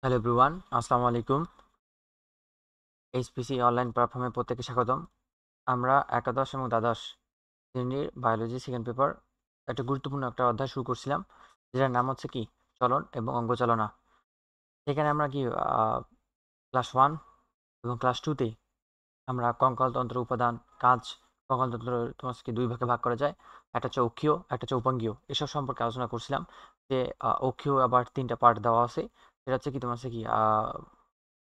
Hello everyone, আসসালামু আলাইকুম। HPC online প্ল্যাটফর্মে প্রত্যেককে স্বাগতম। আমরা একাদশ এবং দ্বাদশ শ্রেণীর বায়োলজি সেকেন্ড পেপার একটা গুরুত্বপূর্ণ একটা অধ্যায় শুরু করছিলাম, যেটার নাম হচ্ছে কি চলন এবং অঙ্গ চালনা। সেখানে আমরা কি ক্লাস 1 এবং ক্লাস 2তে আমরা কঙ্কালতন্ত্র উপাদান, কাজ, কঙ্কালতন্ত্র তোমার কি 2 ভাগে ভাগ করা যায়। একটা হচ্ছে অক্ষীয়, একটা হচ্ছে উপাঙ্গীয়। এসব সম্পর্কে আলোচনা করছিলাম যে অক্ষীয় আবার ৩টা পার্ট দেওয়া আছে। সেটা হচ্ছে কি তোমার হচ্ছে কি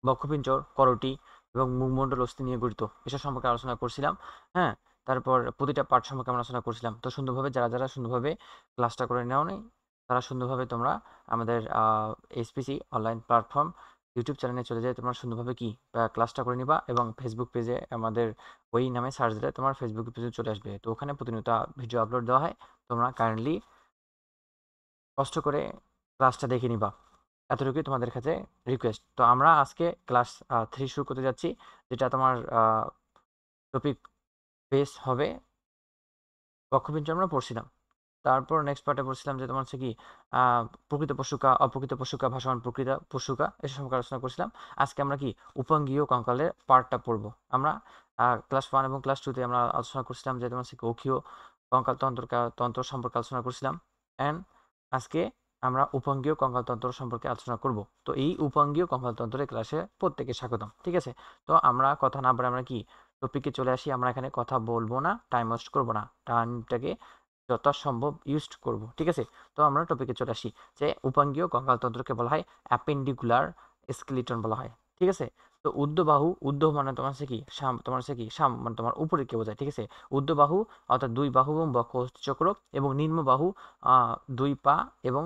বক্ষপিঞ্জর, করোটি এবং মুখমণ্ডল অস্থি নিয়ে গঠিত। এসব সম্পর্কে আলোচনা করছিলাম। হ্যাঁ? তারপর প্রতিটা পার্ট সম্পর্কে আমরা আলোচনা করছিলাম। তো সুন্দরভাবে যারা সুন্দরভাবে ক্লাসটা করে নেওনি, তারা সুন্দরভাবে তোমরা আমাদের এইচপিসি অনলাইন প্ল্যাটফর্ম ইউটিউব চ্যানেলে চলে যেয়ে তোমরা সুন্দরভাবে কি ক্লাসটা করে নিবা এবং ফেসবুক পেজে আমাদের ওই নামে সার্চ দিলে তোমার ফেসবুক পেজে চলে আসবে। তো ওখানে প্রতিনিয়ত ভিডিও আপলোড দেওয়া হয়। তোমরা কাইন্ডলি কষ্ট করে ক্লাসটা দেখে নিবা। এতটুকুই তোমাদের কাছে রিকোয়েস্ট। তো আমরা আজকে ক্লাস 3 শুরু করতে যাচ্ছি, যেটা তোমার টপিক বেস হবে বক্ষপিঞ্জ আমরা পড়ছিলাম। তারপর নেক্সট পার্টে পড়ছিলাম যে তোমার হচ্ছে কি প্রকৃত পশুকা, অপ্রকৃত পশুকা, ভাসমান প্রকৃত পশুকা এসব সম্পর্কে আলোচনা করছিলাম। আজকে আমরা কি উপাঙ্গীয় কঙ্কালের পার্টটা পড়বো। আমরা ক্লাস 1 এবং ক্লাস 2তে আমরা আলোচনা করছিলাম যে তোমার হচ্ছে কি অক্ষীয় কঙ্কাল তন্ত্র সম্পর্কে আলোচনা করছিলাম। অ্যান্ড আজকে আমরা উপাঙ্গীয় কঙ্কালতন্ত্র সম্পর্কে আলোচনা করব। তো এই উপাঙ্গীয় কঙ্কালতন্ত্রের ক্লাসে প্রত্যেকে স্বাগতম। ঠিক আছে? তো আমরা কথা না বলে আমরা কি টপিকে চলে আসি। আমরা এখানে কথা বলবো না, টাইম ওয়েস্ট করবো না, টাইমটাকে যথাসম্ভব ইউজড করব। ঠিক আছে? তো আমরা টপিকে চলে আসি যে উপাঙ্গীয় কঙ্কালতন্ত্রকে বলা হয় অ্যাপেন্ডিকুলার স্কেলিটন বলা হয়। ঠিক আছে? তো ঊর্ধ্ববাহু, ঊর্ধ্ব মানে তোমার হচ্ছে কি তোমার হচ্ছে কি মানে তোমার উপরে কে বোঝায়। ঠিক আছে? ঊর্ধ্ববাহু অর্থাৎ 2 বাহু এবং বক্ষ অস্থিচক্র, এবং নিম্নবাহু 2 পা এবং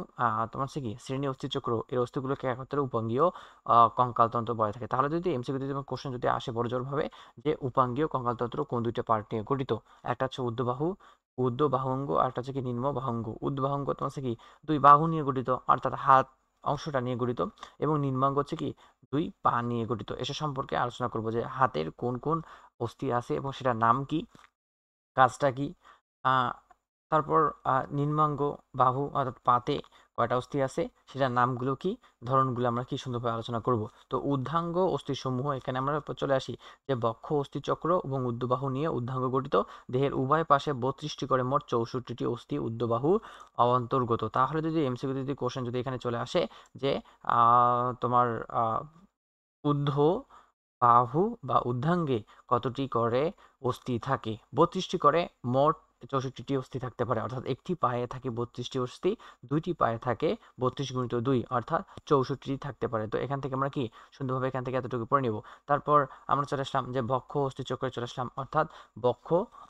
তোমার হচ্ছে কি শ্রেণী অস্থিচক্র, এর অস্থিগুলোকে একত্রে উপাঙ্গীয় কঙ্কালতন্ত্র বলে থাকে। তাহলে যদি এমসিকিউতে তোমার কোশ্চেন যদি আসে বড়জোরভাবে যে উপাঙ্গীয় কঙ্কালতন্ত্র কোন 2টা পার্ট নিয়ে গঠিত, একটা হচ্ছে ঊর্ধ্ববাহু, ঊর্ধ্ব বাহুঙ্গ, আর একটা হচ্ছে কি নিম্ন বাহুঙ্গ। ঊর্ধ্ব বাহুঙ্গ তোমার হচ্ছে কি 2 বাহু নিয়ে গঠিত, অর্থাৎ হাত অংশটা নিয়ে গঠিত, এবং নিম্নাঙ্গ হচ্ছে কি 2 পা নিয়ে গঠিত। এসব সম্পর্কে আলোচনা করব যে হাতের কোন কোন অস্থি আছে এবং সেটার নাম কি, কাজটা কি। আহ, তারপর নিম্নাঙ্গ বাহু অর্থাৎ পাতে কয়টা অস্থি আছে, সেটার নামগুলো কি, ধরনগুলো আমরা কি সুন্দরভাবে আলোচনা করব। তো ঊর্ধ্বাঙ্গ অস্থিসমূহ এখানে আমরা চলে আসি যে বক্ষ অস্থিচক্র এবং ঊর্ধ্ববাহু নিয়ে ঊর্ধ্বাঙ্গ গঠিত। দেহের উভয় পাশে 32টি করে মোট 64টি অস্থি ঊর্ধ্ববাহু অন্তর্গত। তাহলে যদি এমসিকিউ যদি কোশ্চেন যদি এখানে চলে আসে যে তোমার ঊর্ধ্ব বাহু বা ঊর্ধ্বাঙ্গে কতটি করে অস্থি থাকে? 32টি করে মোট 64টি অস্থি থাকতে পারে, অর্থাৎ একটি পায়ে থাকে 32টি অস্থি, দুইটি পায়ে থাকে 32 গুণিত 2 অর্থাৎ 64টি থাকতে পারে। তো এখান থেকে আমরা কি সুন্দরভাবে এখান থেকে এতটুকু পড়ে নিব। তারপর আমরা চলে আসলাম যে বক্ষ অস্থিচক্রে চলে আসলাম, অর্থাৎ বক্ষ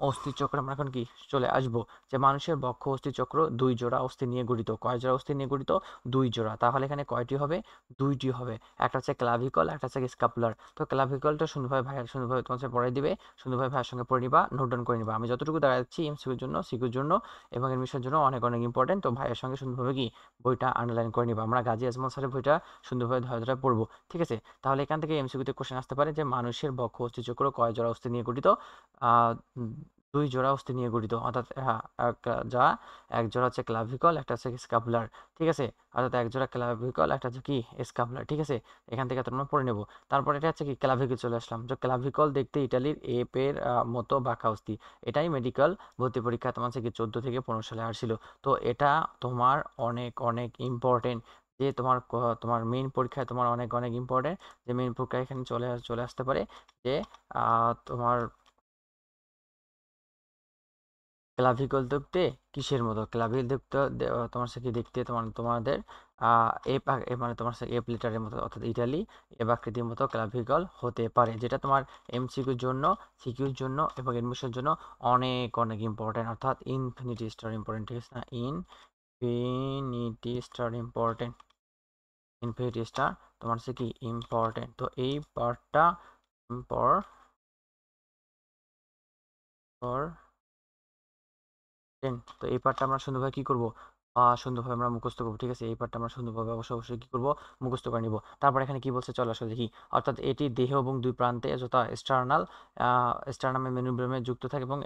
অস্থিচক্রে আমরা এখন কি চলে আসব যে মানুষের বক্ষ অস্থিচক্র 2 জোড়া অস্থি নিয়ে গঠিত। কয় জোড়া অস্থি নিয়ে গঠিত? 2 জোড়া। তাহলে এখানে কয়টি হবে? 2টি হবে। একটা হচ্ছে ক্লাভিকল, একটা হচ্ছে স্ক্যাপুলার। তো ক্লাভিকলটা সুন্দরভাবে ভাইয়া সুন্দরভাবে তোমার সাথে পড়াই দিবে, সুন্দরভাবে ভাইয়ের সঙ্গে পড়ে নিবা, নোট ডাউন করে নিবা। আমি যতটুকু দাঁড়াচ্ছি এমসিকিউর জন্য, সিকিউর জন্য এবং এডমিশনের জন্য অনেক অনেক ইম্পর্টেন্ট। তো ভাইয়ের সঙ্গে সুন্দরভাবে কি বইটা আন্ডারলাইন করে নিবা। আমরা গাজী আজমল স্যারের বইটা সুন্দরভাবে ধরে ধরে পড়বো। ঠিক আছে? তাহলে এখান থেকে এমসিকিউতে কোশ্চেন আসতে পারে যে মানুষের বক্ষ অস্থিচক্র কয় জোড়া অস্থি নিয়ে গঠিত? আহ 2 জোড়া অস্থি নিয়ে গঠিত, অর্থাৎ হ্যাঁ যা এক জোড়া হচ্ছে ক্লাভিকল, একটা হচ্ছে স্ক্যাপুলার। ঠিক আছে? অর্থাৎ এক জোড়া ক্লাভিকল, একটা হচ্ছে কি স্ক্যাপুলার। ঠিক আছে? এখান থেকে তোমরা পড়ে নেব। তারপর এটা হচ্ছে কি ক্লাভিকল চলে আসলাম, যে ক্লাভিকল দেখতে ইটালির এপের মতো বাঁকা অস্থি। এটাই মেডিকেল ভর্তি পরীক্ষা তোমার হচ্ছে কি 14 থেকে 15 সালে আসছিল। তো এটা তোমার অনেক অনেক ইম্পর্টেন্ট, যে তোমার তোমার মেইন পরীক্ষায় তোমার অনেক অনেক ইম্পর্টেন্ট, যে মেইন পরীক্ষায় এখানে চলে আসতে পারে যে তোমার ক্লাভিকল দেখতে কিসের মতো? ক্লাভিকল দেখতে তোমার সাথে দেখতে তোমাদের মানে তোমার সাথে এপ লিটারের মতো, অর্থাৎ ইটালি এব আকৃতির মতো ক্লাভিকল হতে পারে, যেটা তোমার এমসিকিউর জন্য, সিকিউর জন্য এবং এডমিশনের জন্য অনেক অনেক ইম্পর্টেন্ট, অর্থাৎ ইনফিনিটি স্টার ইম্পর্টেন্ট। ঠিক আছে না? Infinity star important, infinity star তোমার হচ্ছে কি ইম্পর্টেন্ট। তো এই পার্টটা ইম্পর্টেন্ট। তো এই পার্টটা আমরা সুন্দরভাবে কি করব? সুন্দরভাবে আমরা মুখস্থ করবো, ঠিক আছে? এই পার্টটা আমরা সুন্দরভাবে অবশ্যই কি করবো, মুখস্থ করে নিব। তারপর এখানে কি বলছে চলো আসলে দেখি। অর্থাৎ এটি দেহ এবং দুই প্রান্তে যথা স্টার্নামে মেনুব্রেমে যুক্ত থাকে এবং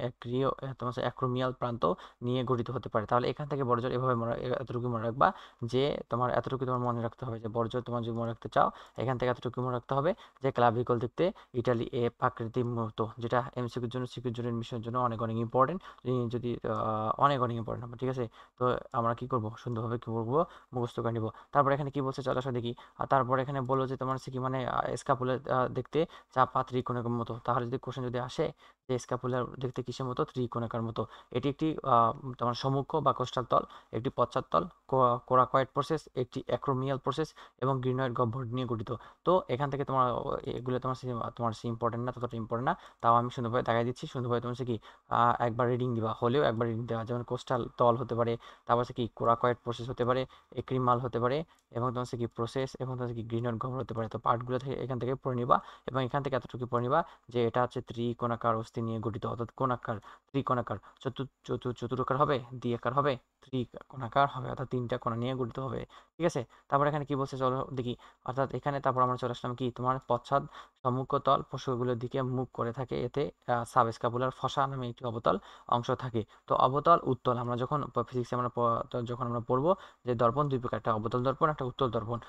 তোমার হচ্ছে অ্যাক্রোমিয়াল প্রান্ত নিয়ে গঠিত হতে পারে। তাহলে এখান থেকে বড়জোর এভাবে এতটুকু মনে রাখবা যে তোমার মনে রাখতে হবে যে বড়জোর তোমার যদি মনে রাখতে চাও এখান থেকে এতটুকু মনে রাখতে হবে যে ক্লাভিকল দেখতে ইটালি এ প্রাকৃতিক মতো, যেটা এমসিকিউর জন্য সিকিউর জন্য মিশনের জন্য অনেক অনেক ইম্পর্টেন্ট। যদি অনেক অনেক ইম্পর্টেন্ট হবে, ঠিক আছে? তো আমরা কি করব, সুন্দরভাবে কি করবো, মুখস্থ করে নিব। তারপর এখানে কি বলছে চলো আসলে দেখি। আর তারপর এখানে বললো যে তোমার হচ্ছে কি মানে স্কাপুলার দেখতে চাপা ত্রিকোণের মতো। তাহলে যদি কোশ্চেন যদি আসে যে স্কাপুলার দেখতে কিসের মতো, ত্রিকোণাকার মতো। এটি একটি তোমার সম্মুখ বা কোস্টাল তল, একটি পশ্চাৎ তল, কোরাকয়েড প্রসেস, একটি অ্যাক্রোমিয়াল প্রসেস এবং গ্রিনয়েড গহ্বর নিয়ে গঠিত। তো এখান থেকে তোমার এগুলো তোমার ইম্পর্টেন্ট না, ততটা ইম্পর্টেন্ট না। তাও আমি সুন্দরভাবে দেখাই দিচ্ছি, সুন্দরভাবে তোমার হচ্ছে কি একবার রিডিং দিবা, হলেও একবার রিডিং দেওয়া। যেমন কোস্টাল তল হতে পারে, তারপর হচ্ছে কি কোরাকয়েড প্রসেস হতে পারে, এক্রিমাল হতে পারে, এবং তোমার হচ্ছে কি প্রসেস, এবং তোমার হচ্ছে কি গ্রিনয়েড গহ্বর হতে পারে। তো পার্টগুলো থেকে এখান থেকে পড়ে নিবা, এবং এখান থেকে এতটুকু পড়ে নিবা যে এটা হচ্ছে ত্রিকোণাকার অস্থি নিয়ে গঠিত। অর্থাৎ কোণাকার, ত্রিকোণাকার, চতুরাকার হবে, দ্বিআকার হবে, ত্রিকোণাকার হবে, অর্থাৎ তিনটা কোণা নিয়ে গঠিত হবে, ঠিক আছে? তারপর এখানে কি বলছে চলো দেখি। অর্থাৎ এখানে তারপর আমরা চলে আসলাম কি তোমার পশ্চাৎ সম্মুখতল পশুগুলোর দিকে মুখ করে থাকে, এতে সাবস্ক্যাপুলার ফসা নামে একটি অবতল অংশ থাকে। তো অবতল উত্তল আমরা যখন ফিজিক্সে যখন আমরা পড়বো যে দর্পণ দুই প্রকার, একটা অবতল দর্পণ, একটা উত্তল দর্পণ।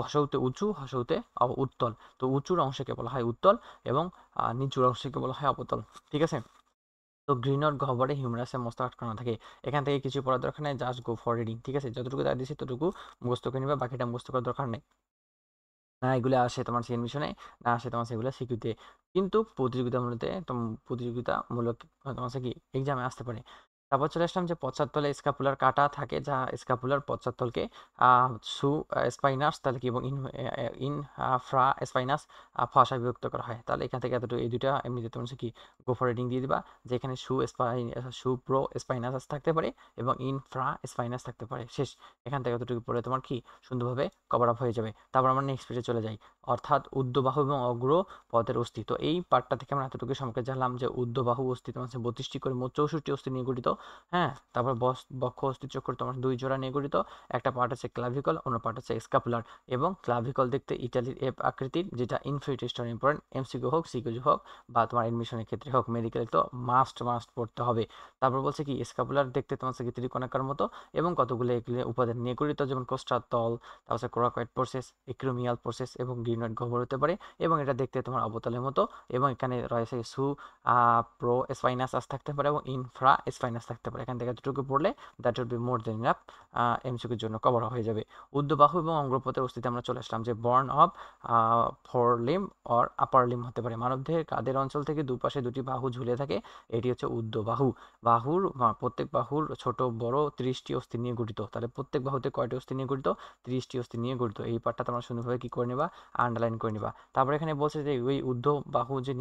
হসৌতে উঁচু, হসৌতে উত্তল। তো উঁচুর অংশকে বলা হয় উত্তল এবং নিচুর অংশকে বলা হয় অবতল, ঠিক আছে? তো গ্রিনড গহ্বরে হিউমারাসের মস্ত আটকানো থাকে। এখান থেকে কিছু পড়ার দরকার নেই, জাস্ট গো ফর রিডিং, ঠিক আছে? যতটুকু তাই দিয়েছি ততটুকু মুখস্থ করে নিবা, বাকিটা মুখস্থ করার দরকার নেই। না এগুলো আসে তোমার সেকেন্ড মিশনে, না আসে তোমার সেগুলো সিকিউতে, কিন্তু প্রতিযোগিতামূলক তোমার হচ্ছে কি এক্সামে আসতে পারে। তারপর চলে আসলাম যে পশ্চাৎতলে স্ক্যাপুলার কাটা থাকে, যা স্ক্যাপুলার পশ্চাৎতলকে সু স্পাইনাস তাহলে কি এবং ইনফ্রা স্পাইনাস ভাষায় বিভক্ত করা হয়। তাহলে এখান থেকে এতটুকু এই দুইটা এমনিতে তোমার হচ্ছে কি গো ফর রিডিং দিয়ে দিবা যে এখানে সু প্রো স্পাইনাস থাকতে পারে এবং ইনফ্রা স্পাইনাস থাকতে পারে। শেষ। এখান থেকে এতটুকু পড়ে তোমার কি সুন্দরভাবে কভার আপ হয়ে যাবে। তারপর আমরা নেক্সট পেজে চলে যাই। অর্থাৎ ঊর্ধ্ববাহু এবং অগ্র পদের অস্থি। তো এই পার্টটা থেকে আমরা এতটুকু সম্পর্কে জানলাম যে ঊর্ধ্ববাহু অস্থি তোমার হচ্ছে 32টি করে মোট 64টি অস্থি নিয়ে গঠিত। হ্যাঁ, তারপর বক্ষ অস্থি চক্র তোমার দুই জোড়া নিয়ে গঠিত। একটা পার্ট হচ্ছে ক্লাভিকল, অন্য পার্ট হচ্ছে স্ক্যাপুলার। এবং ক্লাভিকল দেখতে ইটালির এফ আকৃতির, যেটা ইনফিনিটেস্টার ইম্পর্টেন্ট, এমসিকিউ হোক, সিকিউ হোক, বা তোমার এডমিশনের ক্ষেত্রে হোক, মেডিকেল তো মাস্ট পড়তে হবে। তারপর বলছে কি স্ক্যাপুলার দেখতে তোমার হচ্ছে কি ত্রিকোণাকার মতো এবং কতগুলো এগুলো উপাদান নিয়ে গঠিত, যেমন কোস্টাল তল, তারপর হচ্ছে কোরাকয়েড প্রসেস, এক্রোমিয়াল প্রসেস এবং গ্রিনয়েড গহ্বর হতে পারে। এবং এটা দেখতে তোমার অবতলের মতো, এবং এখানে রয়েছে প্রো স্পাইনাস থাকতে পারে এবং ইনফ্রা স্পাইনাস থাকতে পারে। এখান থেকে এতটুকু পড়লে that will be more than enough, এমসিকিউর জন্য কভার হয়ে যাবে। ঊর্ধ্ববাহু এবং অঙ্গপথের অস্তিত্বে আমরা চলে আসলাম যে bone of forelimb or upper limb হতে পারে। মানবদেহের কাঁধের অঞ্চল থেকে দুপাশে দুটি বাহু ঝুলে থাকে, এটি হচ্ছে ঊর্ধ্ববাহু। প্রত্যেক বাহুর ছোট বড় 30টি অস্থি নিয়ে গঠিত। তাহলে প্রত্যেক বাহুতে কয়টি অস্থি নিয়ে গঠিত? 30টি অস্থি নিয়ে গঠিত। এই পার্টটা তোমরা সুন্দরভাবে কি করে নিবা, আন্ডারলাইন করে নিবা। তারপর এখানে বলছে যে ওই বাহু যে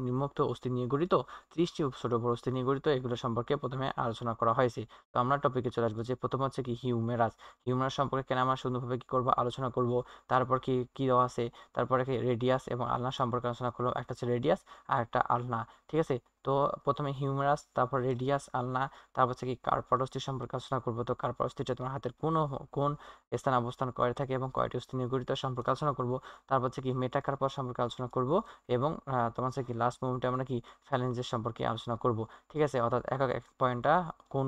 নিম্নোক্ত অস্থি নিয়ে গঠিত, 30টি ছোট বড় অস্থি নিয়ে গঠিত, এগুলো সম্পর্কে প্রথমে আলোচনা করা হয়েছে। তো আমরা টপিকে চলে আসবো যে প্রথম হচ্ছে কি হিউমেরাস। হিউমেরাস সম্পর্কে কেন আমরা সুন্দরভাবে কি করবো, আলোচনা করব। তারপর কি কি দেওয়া আছে, তারপরে কি রেডিয়াস এবং আলনা সম্পর্কে আলোচনা করবো। একটা হচ্ছে রেডিয়াস আর একটা আলনা, ঠিক আছে? তো প্রথমে হিউমেরাস, তারপর রেডিয়াস, আলনা, তারপর হচ্ছে কি কার্পার অস্থি সম্পর্কে আলোচনা করবো। তো কার্পার অস্থিটা তোমার হাতের কোন স্থানে অবস্থান করে থাকে এবং কয়টি অস্থি নিয়ে গঠিত সম্পর্কে আলোচনা করব। তারপর হচ্ছে কি মেটাকার্পাস সম্পর্কে আলোচনা করব, এবং তোমার হচ্ছে কি লাস্ট মোমেন্টে আমরা কি ফ্যালেঞ্জের সম্পর্কে আলোচনা করব, ঠিক আছে? অর্থাৎ এক পয়েন্টটা কোন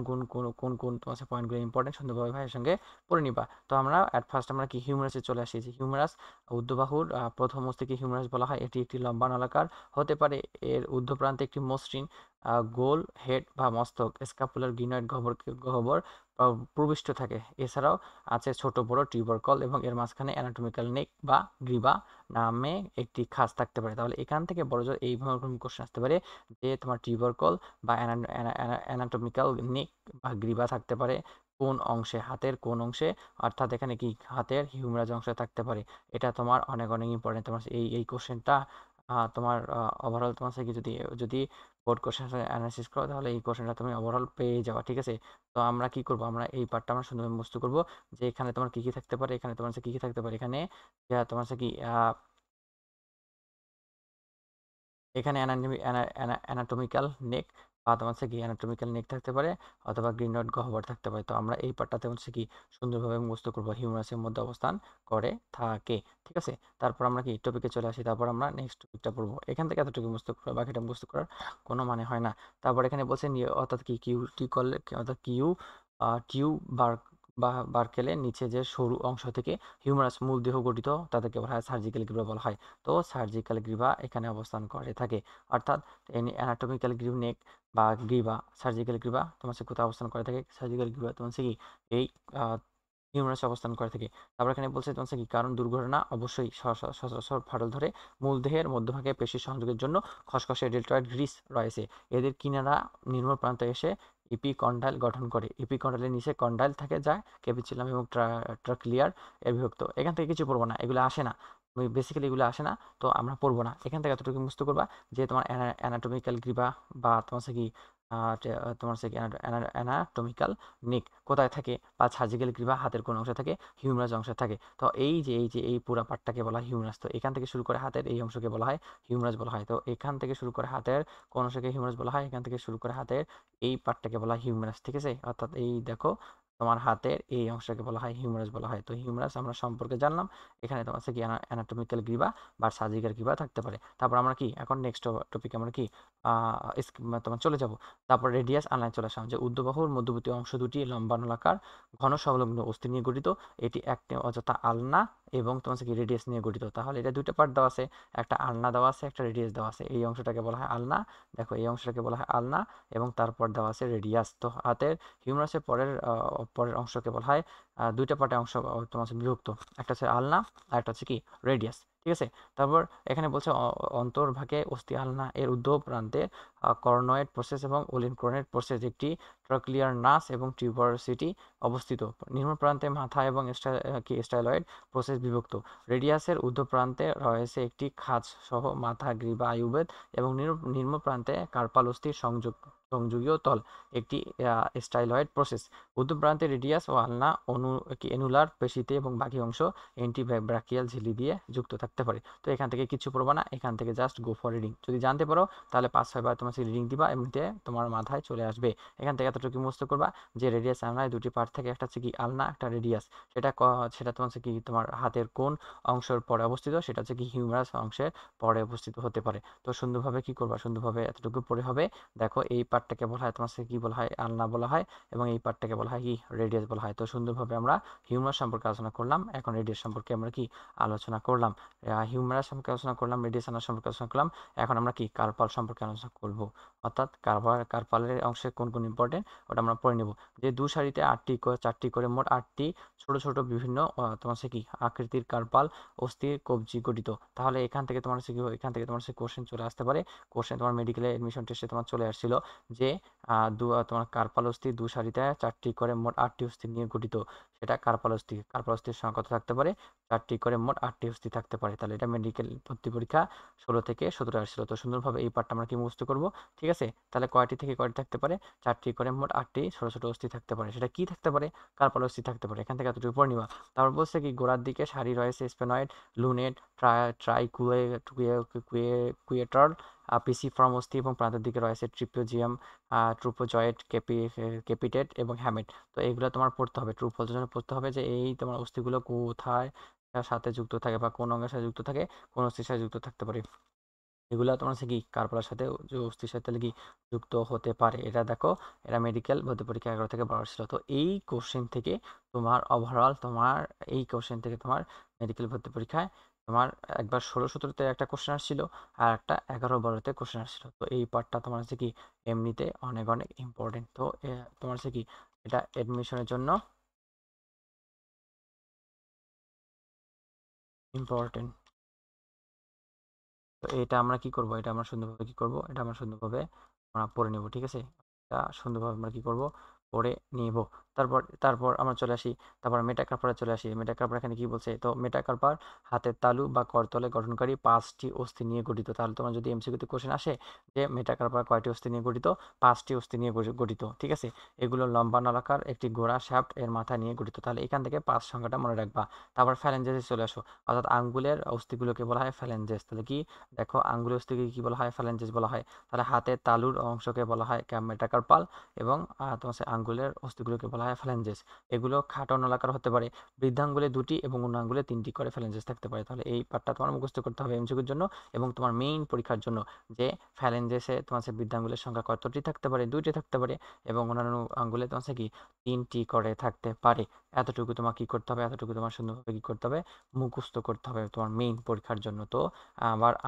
তোমার হচ্ছে পয়েন্টগুলো ইম্পর্টেন্ট সুন্দরভাবে ভাইয়ের সঙ্গে পড়ে নিবা। তো আমরা অ্যাট ফার্স্ট আমরা কি হিউমেরাসে চলে আসি। যে হিউমেরাস ঊর্ধ্ববাহুর প্রথম অস্থিকে হিউমেরাস বলা হয়। এটি একটি লম্বা নলাকার হতে পারে, এর ঊর্ধ্ব প্রান্তে একটি মসৃণ গোল হেড বা মস্তক স্ক্যাপুলার গ্রিনয়েড গহ্বর প্রবিষ্ট থাকে। এছাড়াও আছে ছোট বড় টিউবারকল এবং এর মাঝখানে অ্যানাটমিক্যাল নেক বা গ্রীবা নামে একটি খাঁজ থাকতে পারে। তাহলে এখান থেকে বড় জোর এই ধরনের কোশ্চেন আসতে পারে যে তোমার টিউবারকল বা অ্যানাটমিক্যাল নেক বা গ্রীবা থাকতে পারে কোন অংশে, হাতের কোন অংশে, অর্থাৎ এখানে কি হাতের হিউমেরাস অংশে থাকতে পারে। এটা তোমার অনেক অনেক ইম্পর্টেন্ট। তোমার এই কোশ্চেনটা তোমার ওভারঅল তোমার থেকে যদি বোর্ড কোশ্চেন অ্যানালাইসিস করো তাহলে এই কোশ্চেনটা তুমি ওভারঅল পেয়ে যাওয়া, ঠিক আছে? তো আমরা কি করব, আমরা এই পার্টটা আমরা সুন্দরভাবে মুখস্থ করব যে এখানে তোমার কি কি থাকতে পারে, এখানে তোমার কি কি থাকতে পারে, এখানে তোমার কি এখানে অ্যানাটমিক্যাল নেক, বা তোমার হচ্ছে কি অ্যানাটমিক্যাল নেক থাকতে পারে, অথবা গ্রিনড গহ্বর থাকতে পারে। তো আমরা এই পার্টটাতে হচ্ছে কি সুন্দরভাবে মুখস্থ করবো হিউমারাসের মধ্যে অবস্থান করে থাকে। ঠিক আছে, তারপর আমরা কি টপিকে চলে আসি, তারপর আমরা নেক্সট টপিকটা পড়বো। এখান থেকে এতটুকু মুখস্থ করবো, বাকিটা মুখস্থ করার কোনো মানে হয় না। তারপর এখানে বলছে অর্থাৎ কি কিউ টি করলে, অর্থাৎ টিউ বার বা বারকেলের নিচে যে সরু অংশ থেকে হিউমারাস মূল দেহ গঠিত, তাদেরকে বলা হয় সার্জিক্যাল গ্রিভা বলা হয়। তো সার্জিক্যাল গ্রিভা এখানে অবস্থান করে থাকে, অর্থাৎ অ্যানাটমিক্যাল গ্রিভ নেক বা গ্রীবা, সার্জিক্যাল গ্রীবা তোমার হচ্ছে কোথায় অবস্থান করে থাকে, সার্জিক্যাল গ্রীবা তোমার হচ্ছে কি এই হিউমারাসে অবস্থান করে থাকে। তারপর এখানে বলছে তোমার হচ্ছে কি কারণ দুর্ঘটনা অবশ্যই সচরাচর ফাটল ধরে মূল দেহের মধ্যভাগে পেশি সংযোগের জন্য খসখসে ডেল্টয়েড গ্রিস রয়েছে। এদের কিনারা নিম্ন প্রান্তে এসে ইপিকন্ডাইল গঠন করে। ইপিকন্ডাইলের নিচে কন্ডাইল থাকে, যা ক্যাপিচিলাম এবং ট্রাক্লিয়ার এর বিভক্ত। এখান থেকে কিছু পড়বো না, এগুলো আসে না, বেসিক্যালি এগুলো আসে না, তো আমরা পড়বো না। এখান থেকে এতটুকু মুস্ত করবা যে তোমার অ্যানাটমিক্যাল গ্রীবা বা তোমার হচ্ছে কি তোমার হচ্ছে অ্যানাটমিক্যাল নিক কোথায় থাকে, বা সার্জিক্যাল গ্রীবা হাতের কোন অংশে থাকে, হিউমারাস অংশে থাকে। তো এই যে এই পুরা পার্টটাকে বলা হয় হিউমারাস। তো এখান থেকে শুরু করে হাতের এই অংশকে বলা হয় হিউমারাস বলা হয়। তো এখান থেকে শুরু করে হাতের কোন অংশকে হিউমারাস বলা হয়, এখান থেকে শুরু করে হাতের এই পার্টটাকে বলা হয় হিউমারাস। ঠিক আছে, অর্থাৎ এই দেখো তোমার হাতের এই অংশটাকে বলা হয় হিউমারাস বলা হয়। তো হিউমারাস আমরা সম্পর্কে জানলাম। এখানে তোমার হচ্ছে কি অ্যানাটমিক্যাল গ্রীবা বা সার্জিক্যাল গ্রীবা থাকতে পারে। তারপর আমরা কি এখন নেক্সট টপিক আমরা কি তোমার চলে যাব। তারপর রেডিয়াস আনলাইন চলে আসলাম, যে উর্ধ্ববাহুর মধ্যবর্তী অংশ দুটি লম্বা নলাকার ঘন সংলগ্ন অস্থি নিয়ে গঠিত। এটি একটি অযথা আলনা এবং তোমার হচ্ছে কি রেডিয়াস নিয়ে গঠিত। তাহলে এটা দুইটা পার্ট দেওয়া আছে, একটা আলনা দেওয়া আছে, একটা রেডিয়াস দেওয়া আছে। এই অংশটাকে বলা হয় আলনা, দেখো এই অংশটাকে বলা হয় আলনা, এবং তারপর দেওয়া আছে রেডিয়াস। তো হাতের হিউমারাসের পরের অংশকে বলা হয় দুইটা পার্টে অংশ তোমার হচ্ছে বিভক্ত, একটা হচ্ছে আলনা আর একটা হচ্ছে কি রেডিয়াস। ঠিক আছে, তারপর এখানে বলছে অন্তর্ভাগে অস্থি আলনা এর ঊর্ধ্ব প্রান্তে কর্নয়েড প্রসেস এবং ওলিনক্রোনেড প্রসেস একটি ট্রক্লিয়ার নাস এবং টিউবারসিটি অবস্থিত। নিম্ন প্রান্তে মাথা এবং স্টাইলয়েড প্রসেস বিভক্ত। রেডিয়াসের ঊর্ধ্ব প্রান্তে রয়েছে একটি খাঁজ সহ মাথা, গ্রীবা, আয়ুবেদ এবং নিম্ন প্রান্তে কার্পাল অস্থির সংযোগীয় তল, একটি স্টাইলয়েড প্রসেস। ঊর্ধ্ব প্রান্তে রেডিয়াস ও আলনা এনুলার পেশিতে এবং বাকি অংশ ব্রাকিয়াল ঝিল্লি দিয়ে যুক্ত থাকতে পারে। তো এখান থেকে কিছু পড়বা না, এখান থেকে জাস্ট গো ফর রিডিং। যদি জানতে পারো তাহলে 5-6 বার তোমার রিডিং দিবা, এমনিতে তোমার মাথায় চলে আসবে। এখান থেকে এতটুকু মুখস্থ করবা যে রেডিয়াস আলনায় দুটি পার্ট থাকে, একটা হচ্ছে কি আলনা, একটা রেডিয়াস। সেটা তোমার হচ্ছে কি তোমার হাতের কোন অংশের পরে অবস্থিত, সেটা হচ্ছে কি হিউমারাস অংশের পরে অবস্থিত হতে পারে। তো সুন্দরভাবে কি করবা, সুন্দরভাবে এতটুকু পড়ে হবে। দেখো এই পার্টটাকে বলা হয় তোমার হচ্ছে কি বলা হয় আলনা বলা হয়, এবং এই পার্টটাকে বলা হয় কি রেডিয়াস বলা হয়। তো সুন্দরভাবে আমরা হিউমারাস সম্পর্কে আলোচনা করলাম, এখন রেডিয়াস সম্পর্কে আমরা কি আলোচনা করলাম। হিউমারাস সম্পর্কে আলোচনা করলাম, রেডিয়াস সম্পর্কে আলোচনা করলাম। এখন আমরা কি কার্পাল সম্পর্কে আলোচনা করব, অর্থাৎ কার্পালের অংশে কোন কোন ইম্পর্টেন্ট ওটা আমরা পড়ে নেব। যে দু সারিতে 4টি করে মোট 8টি ছোট ছোট বিভিন্ন তোমার হচ্ছে কি আকৃতির কার্পাল অস্থির কবজি গঠিত। তাহলে এখান থেকে তোমার হচ্ছে কি, এখান থেকে তোমার হচ্ছে কোশ্চেন চলে আসতে পারে। কোশ্চেন তোমার মেডিকেলে এডমিশন টেস্টে তোমার চলে আসছিল যে তোমার কার্পাল অস্থি দু সারিতে 4টি করে মোট 8টি অস্থি নিয়ে গঠিত। সেটা কার্পাল অস্থি, কার্পাল অস্থির সংখ্যা কত থাকতে পারে, 4টি করে মোট 8টি অস্থি থাকতে পারে। তাহলে এটা মেডিকেল ভর্তি পরীক্ষা 16 থেকে 17 আসছিল। তো সুন্দরভাবে এই পার্টটা আমরা কি মুখস্থ করব। ঠিক আছে, তাহলে কয়টি থেকে কয়টি থাকতে পারে, 4টি করে মোট 8টি ছোট ছোট অস্থি থাকতে পারে। সেটা কি থাকতে পারে, কার্পাল অস্থি থাকতে পারে। এখান থেকে এতটুকু পড়ে নিবা। তারপর বলছে কি গোড়ার দিকে সারি রয়েছে স্পেনয়েড, লুনেট, ট্রাইকুয়েটর, পিসিফর্ম অস্থি, এবং প্রান্তের দিকে রয়েছে ট্রিপিজিয়াম, ট্রুপোজয়েড, ক্যাপিটেট এবং হ্যামেট। তো এইগুলো তোমার পড়তে হবে, ট্রু ফলসের জন্য পড়তে হবে যে এই তোমার অস্থিগুলো কোথায় সাথে যুক্ত থাকে, বা কোন অঙ্গের সাথে যুক্ত থাকে, কোন অস্থির সাথে যুক্ত থাকতে পারে। এগুলা তোমার হচ্ছে কি কার্পালের সাথে যে অস্থির সাথে কি যুক্ত হতে পারে। এটা দেখো, এটা মেডিকেল ভর্তি পরীক্ষা 11 থেকে 12 ছিল। তো এই কোশ্চেন থেকে তোমার ওভারঅল তোমার এই কোশ্চেন থেকে তোমার মেডিকেল ভর্তি পরীক্ষায় তোমার একবার 16-17-তে একটা কোশ্চেন আসছিল, আর একটা 11-12-তে কোশ্চেন আসছিল। তো এই পার্টটা তোমার হচ্ছে কি এমনিতে অনেক অনেক ইম্পর্টেন্ট। তো তোমার হচ্ছে কি এটা এডমিশনের জন্য ইম্পর্টেন্ট। তো এটা আমরা কি করব, এটা আমরা সুন্দরভাবে কি করব, এটা আমরা সুন্দরভাবে আমরা পড়ে নেব। ঠিক আছে, এটা সুন্দরভাবে আমরা কি করব, পড়ে নিব। তারপর তারপর আমরা চলে আসি, তারপর মেটাকার্পারে চলে আসি। মেটাকার্পার এখানে কি বলছে, তো মেটাকার্পার হাতের তালু বা করতলে গঠনকারী 5টি অস্থি নিয়ে গঠিত। তাহলে তোমার যদি এমসিকিউতে কোশ্চেন আসে যে মেটাকার্পার কয়টি অস্থি নিয়ে গঠিত, 5টি অস্থি নিয়ে গঠিত, ঠিক আছে। এগুলো লম্বা নলাকার একটি ঘোড়া শ্যাফট এর মাথা নিয়ে গঠিত। তাহলে এখান থেকে 5 সংখ্যাটা মনে রাখবা। তারপর ফ্যালেঞ্জেসে চলে আসো, অর্থাৎ আঙ্গুলের অস্থিগুলোকে বলা হয় ফ্যালেঞ্জেস। তাহলে কি, দেখো আঙ্গুলের অস্থিকে কি বলা হয়, ফ্যালেঞ্জেস বলা হয়। তাহলে হাতের তালুর অংশকে বলা হয় মেটাকার্পাল, এবং তোমার আঙ্গুলের অস্থিগুলোকে বলা হয় ফ্যালেঞ্জেস। এগুলো খাটো নলাকার হতে পারে, বৃদ্ধাঙ্গুলে 2টি এবং অন্যাঙ্গুলে 3টি করে ফ্যালেঞ্জেস থাকতে পারে। তাহলে এই পার্টটা তোমার মুখস্থ করতে হবে এমসিকিউর জন্য এবং তোমার মেইন পরীক্ষার জন্য, যে ফ্যালেঞ্জেসে তোমার বৃদ্ধাঙ্গুলের সংখ্যা কতটি থাকতে পারে, 2টি থাকতে পারে, এবং অন্যান্য আঙ্গুলে তোমার কি 3টি করে থাকতে পারে। এতটুকু তোমার কি করতে হবে, এতটুকু তোমার সুন্দরভাবে কি করতে হবে, মুখস্থ করতে হবে তোমার মেইন পরীক্ষার জন্য। তো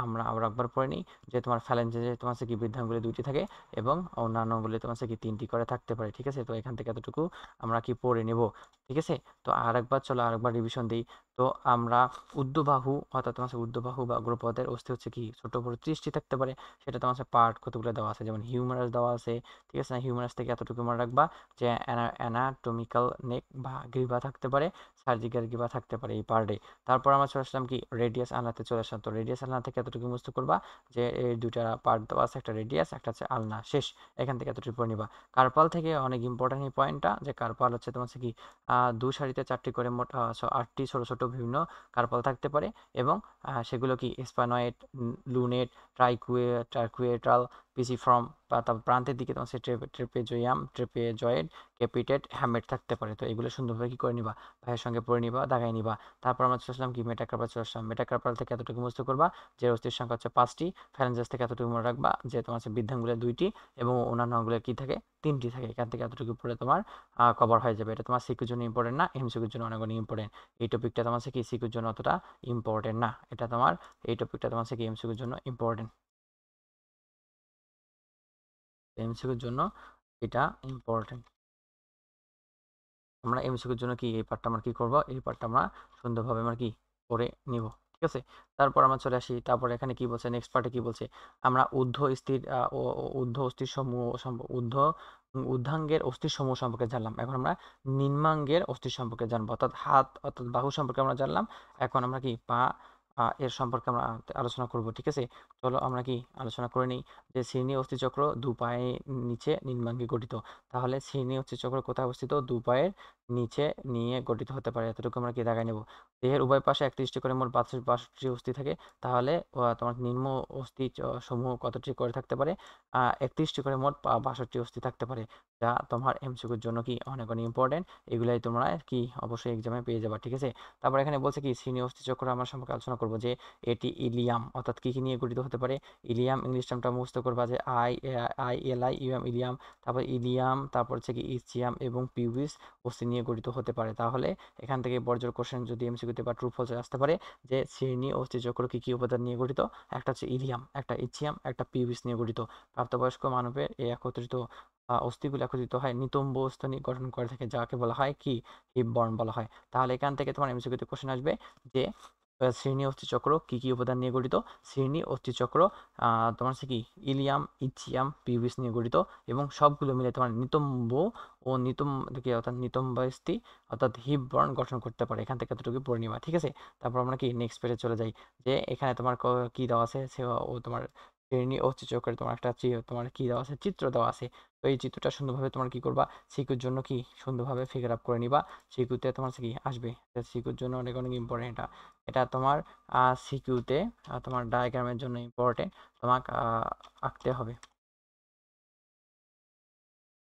আমরা আবার একবার পড়ে নিই, যে তোমার ফ্যালেঞ্জেসে তোমার কি বৃদ্ধাঙ্গুলে 2টি থাকে এবং অন্যান্য আঙ্গুলে তোমার কি 3টি করে থাকতে পারে, ঠিক আছে। তো এখান থেকে এতটুকু আমরা কি পড়ে নেব, ঠিক আছে। তো আরেকবার চলো আরেকবার রিভিশন দিই। তো আমরা ঊর্ধ্ববাহু, অর্থাৎ তোমার ঊর্ধ্ববাহু বা অগ্রপদের অস্থি হচ্ছে কি ছোট বড় 30টি থাকতে পারে। সেটা তোমার পার্ট কতগুলো দেওয়া আছে, যেমন হিউমারাস দেওয়া আছে, ঠিক আছে না। হিউমারাস থেকে এতটুকু মনে রাখবা যে অ্যানাটমিক্যাল নেক বা গ্রীবা থাকতে পারে, সার্জিক্যাল গ্রীবা থাকতে পারে এই পার্টে। তারপর আমরা চলে আসলাম কি রেডিয়াস আলনাতে চলে আসলাম। তো রেডিয়াস আলনা থেকে এতটুকু মুস্ত করবা যে এই দুইটা পার্ট দেওয়া আছে, একটা রেডিয়াস একটা হচ্ছে আলনা, শেষ। এখান থেকে এতটুকু পড়ে নিবা। কার্পাল থেকে অনেক ইম্পর্টেন্ট এই পয়েন্টটা, যে কার্পাল হচ্ছে তোমার কি দু সারিতে 4টি করে মোট 8টি ছোট ছোট বিভিন্ন কার্পাল থাকতে পারে, এবং সেগুলো কি স্পানয়েড, লুনেট, ট্রাইকুয়েটাল, পিসিফর্ম, বা তারপর প্রান্তের দিকে তোমার ট্রেপেজোয়াম, ট্রেপেজয়েড, ক্যাপিটেট, হ্যামেট থাকতে পারে। তো এগুলো সুন্দরভাবে কি করে নিবা, ভাইয়ের সঙ্গে পড়ে নিবা, দাগাই নিবা। তারপর আমরা চলে আসলাম কি মেটাকার্পাল চলে আসলাম। মেটাকার্পাল থেকে এতটুকু মুস্ত করবা যে অস্থির সংখ্যা হচ্ছে 5টি। ফ্যালেঞ্জেস থেকে এতটুকু মনে রাখবা যে তোমার হচ্ছে বৃদ্ধাঙ্গুলে 2টি এবং অন্যান্য আঙ্গুলে কি থাকে, 3টি থাকে। এখান থেকে এতটুকু পড়ে তোমার কভার হয়ে যাবে। এটা তোমার সিকিউর জন্য ইম্পর্টেন্ট না, এমসিকিউর জন্য অনেক অনেক ইম্পর্টেন্ট। এই টপিকটা তোমার কি সিকিউর জন্য অতটা ইম্পর্টেন্ট না, এটা তোমার এই টপিকটা তোমার কি এমসিকিউর জন্য ইম্পর্টেন্ট, এমসিকিউর জন্য এটা ইম্পর্টেন্ট। আমরা এমসিকিউর জন্য কি এই পার্টটা আমরা কি করব, এই পার্টটা আমরা সুন্দরভাবে আমরা কি করে নিব, ঠিক আছে। তারপর আমরা চলে আসি, তারপর এখানে কি বলছে, নেক্সট পার্টে কি বলছে, আমরা ঊর্ধ্ব অস্থির সমূহ ঊর্ধ্বাঙ্গের অস্থির সমূহ সম্পর্কে জানলাম। এখন আমরা নিম্নাঙ্গের অস্থির সম্পর্কে জানবো, অর্থাৎ হাত অর্থাৎ বাহু সম্পর্কে আমরা জানলাম। এখন আমরা কি পা এর সম্পর্কে আমরা আলোচনা করব, ঠিক আছে। চলো আমরা কি আলোচনা করে নিই, যে শ্রীনি অস্থিচক্র দু পায়ে নিচে নিম্নাঙ্গে গঠিত। তাহলে শ্রীনি অস্থিচক্র কোথায় অবস্থিত, দু পায়ের নিচে নিয়ে গঠিত হতে পারে। এতটুকু আমরা কি দেখাই নেব। দেহের উভয় পাশে 31টি করে মোট 62টি অস্থি থাকে। তাহলে তোমার নিম্ন অস্থি সমূহ কতটি করে থাকতে পারে, 31টি করে মোট 62টি অস্থি থাকতে পারে, যা তোমার এমসিকিউর জন্য কি অনেক অনেক ইম্পর্টেন্ট। এগুলাই তোমরা কি অবশ্যই এক্সামে পেয়ে যাবা, ঠিক আছে। তারপর এখানে বলছে কি শ্রীনি অস্থি চক্র আমরা সম্পর্কে আলোচনা করবো, যে এটি ইলিয়াম, অর্থাৎ কি কি নিয়ে গঠিত হতে পারে। ইলিয়াম ইংলিশ টার্মটা মুখস্থ করবা, যে ILI ইউএম, তারপর ইলিয়াম, তারপর হচ্ছে কি ইসচিয়াম এবং পিউবিস অস্থি নিয়ে গঠিত হতে পারে। তাহলে এখান থেকে বর্জ্য কোশ্চেন যদি এমসিকিউতে বা ট্রু ফলসে আসতে পারে, যে শ্রেণী অস্থিচক্র কি কি উপাদান নিয়ে গঠিত, একটা হচ্ছে ইলিয়াম, একটা ইসচিয়াম, একটা পিউবিস নিয়ে গঠিত। প্রাপ্তবয়স্ক মানবের এই একত্রিত অস্থিগুলো একত্রিত হয় নিতম্ব স্তনি গঠন করে থাকে, যাকে বলা হয় কি হিপ বর্ন বলা হয়। তাহলে এখান থেকে তোমার এমসিকিউতে কোশ্চেন আসবে, যে শ্রেণী অস্থিচক্র কি কি উপাদান নিয়ে গঠিত। শ্রেণী অস্থিচক্র তোমার হচ্ছে কি ইলিয়াম, ইচিয়াম, পিউবিস নিয়ে গঠিত, এবং সবগুলো মিলে তোমার নিতম্ব ও অর্থাৎ নিতম্বাস্থি অর্থাৎ হিপ বর্ন গঠন করতে পারে। এখান থেকে এতটুকু পড়ে নিবা, ঠিক আছে। তারপর আমরা কি নেক্সট পেজে চলে যাই, যে এখানে তোমার কি দেওয়া আছে, সে ও তোমার শ্রেণী অস্থিচক্রের তোমার একটা তোমার কি দেওয়া আছে, চিত্র দেওয়া আছে। তো এই চিত্রটা সুন্দরভাবে তোমার কি করবা, সিকিউর জন্য কি সুন্দরভাবে ফিগার আপ করে নিবা। সিকিউতে তোমার কি আসবে, সিকিউর জন্য অনেক অনেক ইম্পর্টেন্ট। এটা এটা তোমার সিকিউতে তোমার ডায়াগ্রামের জন্য ইম্পর্টেন্ট, তোমাকে আঁকতে হবে,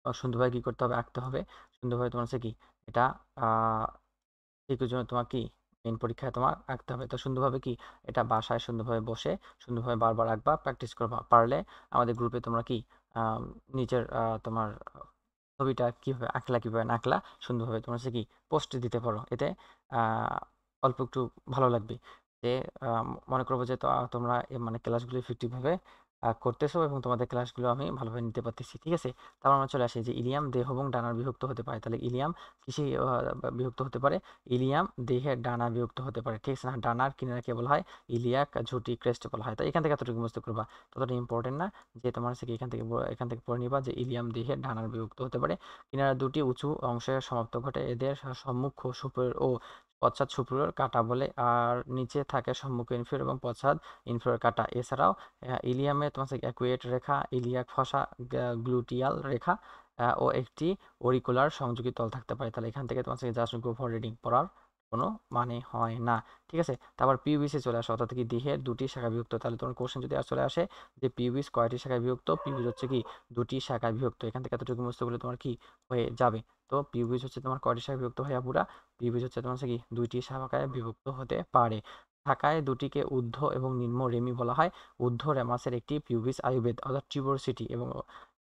সুন্দরভাবে কি করতে হবে, আঁকতে হবে সুন্দরভাবে। তোমার হচ্ছে কি এটা সিকিউর জন্য তোমার কি মেন পরীক্ষায় তোমার আঁকতে হবে। তো সুন্দরভাবে কি এটা বাসায় সুন্দরভাবে বসে সুন্দরভাবে বারবার আঁকবা, প্র্যাকটিস করবা। পারলে আমাদের গ্রুপে তোমরা কি নিচের তোমার ছবিটা কীভাবে আঁকলা কীভাবে না আঁকলা সুন্দরভাবে তোমরা হচ্ছে কি পোস্ট দিতে পারো। এতে আহ, অল্প একটু ভালো লাগবে, যে মনে করবো যে তোমরা মানে ক্লাসগুলো ইফেক্টিভভাবে করতেছো এবং তোমাদের ক্লাসগুলো আমি ভালোভাবে নিতে পারতেছি, ঠিক আছে। তারপর আমরা চলে আসি যে ইলিয়াম দেহ এবং ডানার বিভক্ত হতে পারে। তাহলে ইলিয়াম কিসে বিভক্ত হতে পারে? ইলিয়াম দেহের ডানা বিভক্ত হতে পারে, ঠিক আছে না। ডানার কিনারাকে বলা হয় ইলিয়াক ঝুঁটি, ক্রেস্ট বলা হয়। তো এখান থেকে এতটুকু মুখস্থ করবা, ততটা ইম্পর্টেন্ট না যে তোমার হচ্ছে কি এখান থেকে পড়ে নিবা যে ইলিয়াম দেহের ডানার বিভক্ত হতে পারে। কিনারা দুটি উঁচু অংশে সমাপ্ত ঘটে, এদের সম্মুখ সুপিরিয়র ও পশ্চাৎ সুপিরিয়র কাটা বলে, আর নিচে থাকে সম্মুখ ইনফিরিয়র এবং পশ্চাৎ ইনফিরিয়র কাটা। এছাড়াও ইলিয়ামে তোমার হচ্ছে অ্যাকুয়েট রেখা, ইলিয়াক ফসা, গ্লুটিয়াল রেখা ও একটি অরিকুলার সংযোগী তল থাকতে পারে। তাহলে এখান থেকে তোমার হচ্ছে জাস্ট গো ফর রিডিং পড়ার কোনো মানে হয় না, ঠিক আছে। তারপর পিউবিসে চলে আসো, অর্থাৎ কি দেহের দুটি শাখা বিভক্ত। তাহলে তোমার কোশ্চেন যদি আর চলে আসে যে পিউবিস কয়টি শাখায় বিভক্ত, পিউবিস হচ্ছে কি দুটি শাখায় বিভক্ত। এখান থেকে এতটুকু মুখস্থ করলে তোমার কি হয়ে যাবে। তো পিউবিস হচ্ছে তোমার কয়টি শাখায় বিভক্ত হয়ে পুরা, পিউবিস হচ্ছে তোমার হচ্ছে কি দুইটি শাখায় বিভক্ত হতে পারে। শাখায় দুটিকে ঊর্ধ্ব এবং নিম্ন রেমি বলা হয়। ঊর্ধ্ব রেমাসের একটি পিউবিস আয়ুবেদ অর্থাৎ টিউবরসিটি এবং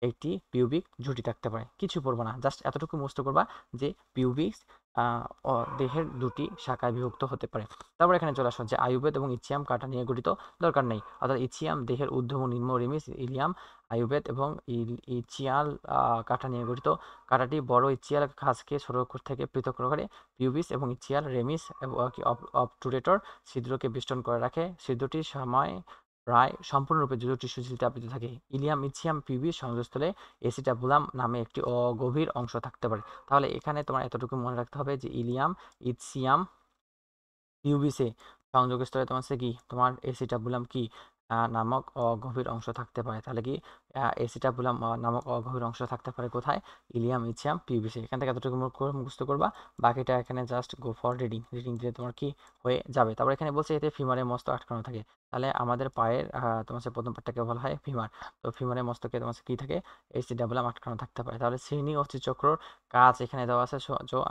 একটি পিউবিক ঝুঁটি থাকতে পারে। কিছু পড়বো না, জাস্ট এতটুকু মুখস্থ করবা যে পিউবিক দেহের দুটি শাখায় বিভক্ত হতে পারে। তারপর এখানে চলে আসো যে আয়ুর্বেদ এবং ইচিয়াম কাটা নিয়ে গঠিত, দরকার নেই। অর্থাৎ ইচিয়াম দেহের ঊর্ধ্ব এবং নিম্ন রেমিস, ইলিয়াম আয়ুর্বেদ এবং ইচিয়াল কাটা নিয়ে গঠিত। কাটাটি বড় ইচিয়াল খাসকে ছোট থেকে পৃথক করে পিউবিস এবং ইচিয়াল রেমিস অবটুরেটর ছিদ্রকে বেষ্টন করে রাখে। ছিদ্রটির সময় প্রায় সম্পূর্ণরূপে যুজ টিস্যুতে আবৃত থাকে। ইলিয়াম ইচিয়াম পিউবিস সংযোগস্থলে এসিটাবুলাম নামে একটি অগভীর অংশ থাকতে পারে। তাহলে এখানে তোমার এতটুকু মনে রাখতে হবে যে ইলিয়াম ইচিয়াম পিউবিসে সংযোগস্থলে তোমার হচ্ছে কি তোমার এসিটাবুলাম কি নামক অগভীর অংশ থাকতে পারে। তাহলে কি এসিটাবুলাম নামক অগভীর অংশ থাকতে পারে কোথায়? ইলিয়াম ইচিয়াম পিউবিসে। এখান থেকে এতটুকু মুখস্থ করবা, বাকিটা এখানে just go for reading, reading দিলে তোমার কি হয়ে যাবে। তারপর এখানে বলছে এতে ফিমারের মস্ত আটকানো থাকে। তাহলে আমাদের পায়ের তোমার হচ্ছে প্রথম পার্টটাকে বলা হয় ফিমার। তো ফিমারের মস্তকে তোমার হচ্ছে কি থাকে? এসিটাবুলাম আটকানো থাকতে পারে। তাহলে শ্রেণী অস্থিচক্রর কাজ এখানে দেওয়া আছে,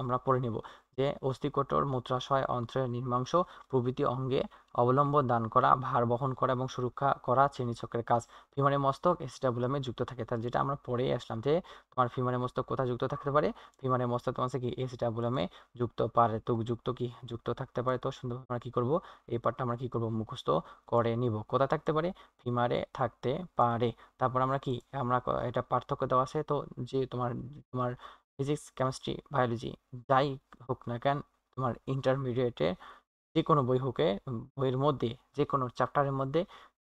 আমরা পড়ে নিব যে অস্থিকোটর, মূত্রাশয়, অন্ত্রের নিম্নাংশ প্রভৃতি অঙ্গে অবলম্বন দান করা, ভার বহন করা এবং সুরক্ষা করা শ্রেণীচক্রের কাজ। ফিমারের মস্তক এসিটাবুলামে যুক্ত থাকে। তাহলে যেটা আমরা পড়ে আসলাম যে তোমার ফিমারের মস্তক কোথায় যুক্ত থাকতে পারে? ফিমারের মস্তক তোমার কি এসিটাবুলামে যুক্ত পারে। তো যুক্ত থাকতে পারে। তো সুন্দরভাবে আমরা কি করব, এই পার্টটা আমরা কি করব, মুখস্থ করে নিব। কোথায় থাকতে পারে? ফিমারে থাকতে পারে। তারপর আমরা কি এটা পার্থক্য দেওয়া আছে। তো যে তোমার তোমার ফিজিক্স, কেমিস্ট্রি, বায়োলজি যাই হোক না কেন, তোমার ইন্টারমিডিয়েটে যে কোনো বই হোক, বইয়ের মধ্যে যে কোনো চ্যাপ্টারের মধ্যে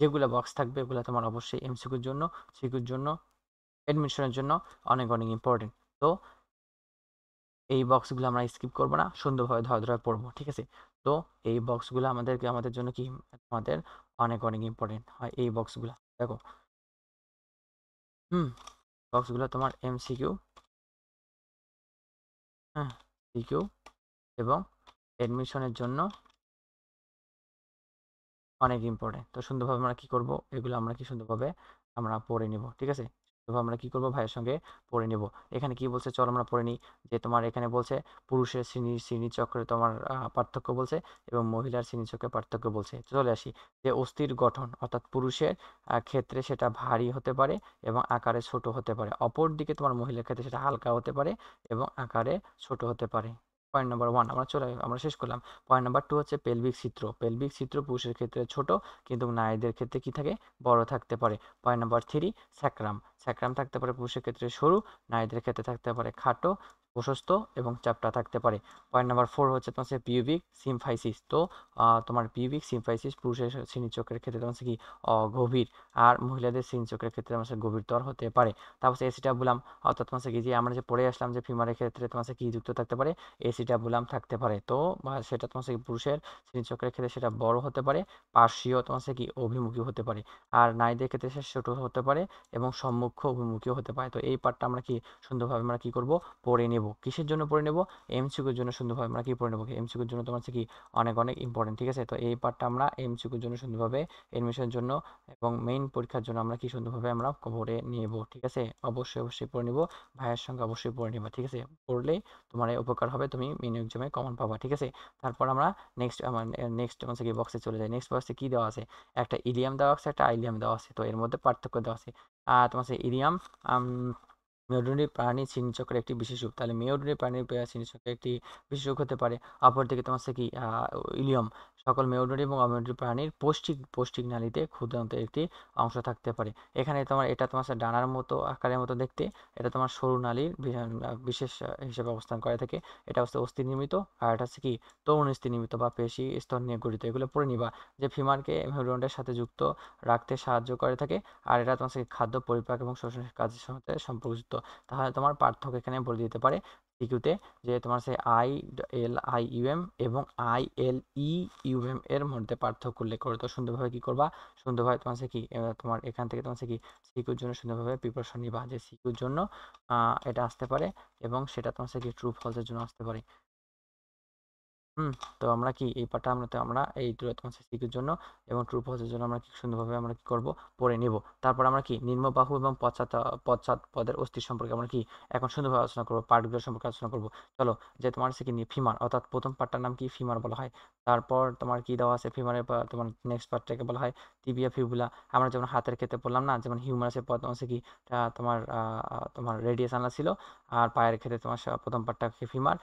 যেগুলো বক্স থাকবে ওগুলো তোমার অবশ্যই এমসিকিউর জন্য, সিকিউর জন্য, এডমিশনের জন্য অনেক অনেক ইম্পর্টেন্ট। তো এই বক্সগুলো আমরা স্কিপ করবো না, সুন্দরভাবে ধরে ধরে পড়বো, ঠিক আছে। তো এই বক্সগুলো আমাদের জন্য কি আমাদের অনেক অনেক ইম্পর্টেন্ট হয় এই বক্সগুলো। দেখো, বক্সগুলো তোমার এমসিকিউ, হ্যাঁ, সিকিউ এবং এডমিশনের জন্য অনেক ইম্পর্টেন্ট। তো সুন্দরভাবে আমরা কি করব, এগুলো আমরা কি সুন্দরভাবে আমরা পড়ে নিব, ঠিক আছে। সুন্দরভাবে আমরা কি করব, ভাইয়ের সঙ্গে পড়ে নিব। এখানে কি বলছে চলো আমরা পড়ে নিই। যে তোমার এখানে বলছে পুরুষের শ্রেণীচক্রে তোমার পার্থক্য বলছে এবং মহিলার শ্রেণীচক্রে পার্থক্য বলছে। চলে আসি যে অস্থির গঠন, অর্থাৎ পুরুষের ক্ষেত্রে সেটা ভারী হতে পারে এবং আকারে ছোট হতে পারে। অপর দিকে তোমার মহিলার ক্ষেত্রে সেটা হালকা হতে পারে এবং আকারে ছোট হতে পারে। পয়েন্ট নাম্বার 1 আমরা শেষ করলাম। পয়েন্ট নাম্বার 2 হচ্ছে পেলভিক চিত্র। পেলভিক চিত্র পুরুষের ক্ষেত্রে ছোট কিন্তু নারীদের ক্ষেত্রে কি থাকে, বড় থাকতে পারে। Point number 3 sacrum. স্যাক্রাম থাকতে পারে পুরুষের ক্ষেত্রে সরু, নারীদের ক্ষেত্রে থাকতে পারে খাটো, প্রশস্ত এবং চ্যাপ্টা থাকতে পারে। পয়েন্ট নাম্বার 4 হচ্ছে তোমার পিউবিক সিমফাইসিস। তো তোমার পিউবিক সিমফাইসিস পুরুষের শ্রেণীচক্রের ক্ষেত্রে তোমার কি গভীর, আর মহিলাদের শ্রেণীচক্রের ক্ষেত্রে তোমার গভীরতর হতে পারে। তারপর এসিটাবুলাম, অর্থাৎ তোমার কি যে আমরা যে পড়ে আসলাম যে ফিমারের ক্ষেত্রে তোমার কি যুক্ত থাকতে পারে, এসিটাবুলাম থাকতে পারে। তো সেটা তোমার কি পুরুষের শ্রেণীচক্রের ক্ষেত্রে সেটা বড় হতে পারে, পার্শ্বীয় তোমার কি অভিমুখী হতে পারে, আর নারীদের ক্ষেত্রে সে ছোট হতে পারে এবং সম্মুখ অভিমুখী হতে পারে। তো এই পার্টটা আমরা কি সুন্দরভাবে আমরা কি করব, পড়ে নেব। কিসের জন্য পড়ে নেব? এমসিকিউর জন্য সুন্দরভাবে আমরা কি পড়ে নেব, এমসিকিউর জন্য তোমার কি অনেক অনেক ইম্পর্টেন্ট, ঠিক আছে। তো এই পার্টটা আমরা এমসিকিউর জন্য সুন্দরভাবে, এডমিশনের জন্য এবং মেইন পরীক্ষার জন্য আমরা কি সুন্দরভাবে আমরা পড়ে নেব, ঠিক আছে। অবশ্যই অবশ্যই পড়ে নেব, ভাইয়ের সঙ্গে অবশ্যই পড়ে নেব, ঠিক আছে। পড়লেই তোমার এই উপকার হবে, তুমি মিনি এক্সামে কমন পাবা, ঠিক আছে। তারপর আমরা নেক্সট হচ্ছে কি বক্সে চলে যাই। নেক্সট বক্সে কি দেওয়া আছে? একটা ইলিয়াম দেওয়া আছে, একটা আইলিয়াম দেওয়া আছে। তো এর মধ্যে পার্থক্য দেওয়া আছে। তোমার ইলিয়াম মেরুদণ্ডী প্রাণী চিহ্নচক্রের একটি বিশেষ রূপ। তাহলে মেরুদণ্ডী প্রাণীর চিহ্নচক্রের একটি বিশেষ রূপ হতে পারে। অপরদিকে তোমার হচ্ছে কি ইলিয়ম, সকল মেরুদণ্ডী এবং অমেরুদণ্ডী প্রাণীর পৌষ্টিক নালীতে ক্ষুদ্রান্ত একটি অংশ থাকতে পারে। এখানে তোমার এটা তোমার হচ্ছে ডানার মতো আকারের মতো দেখতে, এটা তোমার সরু নালীর বিশেষ হিসেবে অবস্থান করে থাকে। এটা হচ্ছে অস্থি নির্মিত, আর এটা হচ্ছে কি তরুণ স্থি নির্মিত বা পেশি স্তর নিয়ে গঠিত। এগুলো পড়ে নিবা যে ফিমারকে মেরুদণ্ডের সাথে যুক্ত রাখতে সাহায্য করে থাকে, আর এটা তোমার হচ্ছে খাদ্য পরিপাক এবং শোষণের কাজের সাথে সম্পর্কযুক্ত। তাহলে তোমার পার্থক্য এখানে বলে দিতে পারে সিকিউতে, যে তোমার সে ILIUM এবং ILEUM এর মধ্যে পার্থক্য উল্লেখ করে। তো সুন্দরভাবে কি করবা, সুন্দরভাবে তোমার সে কি তোমার এখান থেকে তোমার সে কি সিকিউর জন্য সুন্দরভাবে প্রিপারেশন নিবা, যে সিকিউর জন্য এটা আসতে পারে এবং সেটা তোমার সে কি ট্রু ফলসের জন্য আসতে পারে। হুম, তো আমরা কি এই পার্টটা আমরা এই তোমার সিকিউর জন্য এবং ট্রু ফলসের জন্য আমরা কি সুন্দরভাবে আমরা কি করব, পড়ে নিব। তারপর আমরা কি নিম্ন বাহু এবং পশ্চাৎ পদের অস্থি সম্পর্কে আমরা কি এখন সুন্দরভাবে আলোচনা করবো, পার্টগুলো সম্পর্কে আলোচনা করব। চলো, যে তোমার হচ্ছে কি ফিমার, অর্থাৎ প্রথম পার্টটার নাম কি ফিমার বলা হয়। তারপর তোমার কি দেওয়া আছে ফিমারের তোমার নেক্সট পার্টটাকে বলা হয় টিবিয়া ফিবুলা। আমরা যেমন হাতের ক্ষেত্রে বললাম না, যেমন হিউমারাসের পর তোমার হচ্ছে কি তোমার রেডিয়াস আনা ছিল, আর পায়ের ক্ষেত্রে তোমার প্রথম পার্টটাকে ফিমার,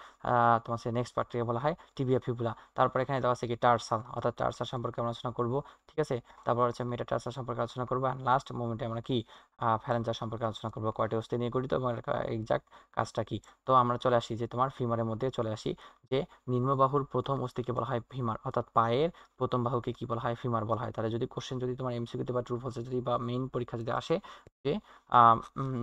তোমার সে নেক্সট পার্টটাকে বলা হয় টিবিয়া ফিবুলা। তারপর এখানে দেওয়া আছে কি টার্সাল, অর্থাৎ টার্সাল সম্পর্কে আমরা আলোচনা করব। ঠিক আছে, তারপর হচ্ছে মেটাটার্সাল সম্পর্কে আলোচনা করবো, আর লাস্ট মোমেন্টে আমরা কি ফ্যালেঞ্জার সম্পর্কে আলোচনা করবো, কয়টি অস্থি নিয়ে গঠিত এবং এক্সাক্ট কাজটা কি। তো আমরা চলে আসি যে তোমার ফিমারের মধ্যে চলে আসি, যে নিম্ন বাহুর প্রথম অস্থিকে বলা হয় ফিমার, অর্থাৎ পায়ের প্রথম বাহুকে কি বলা হয়, ফিমার বলা হয়। তাহলে যদি কোশ্চেন যদি তোমার এমসিকিউতে বা ট্রু ফলসে যদি বা মেইন পরীক্ষা যদি আসে যে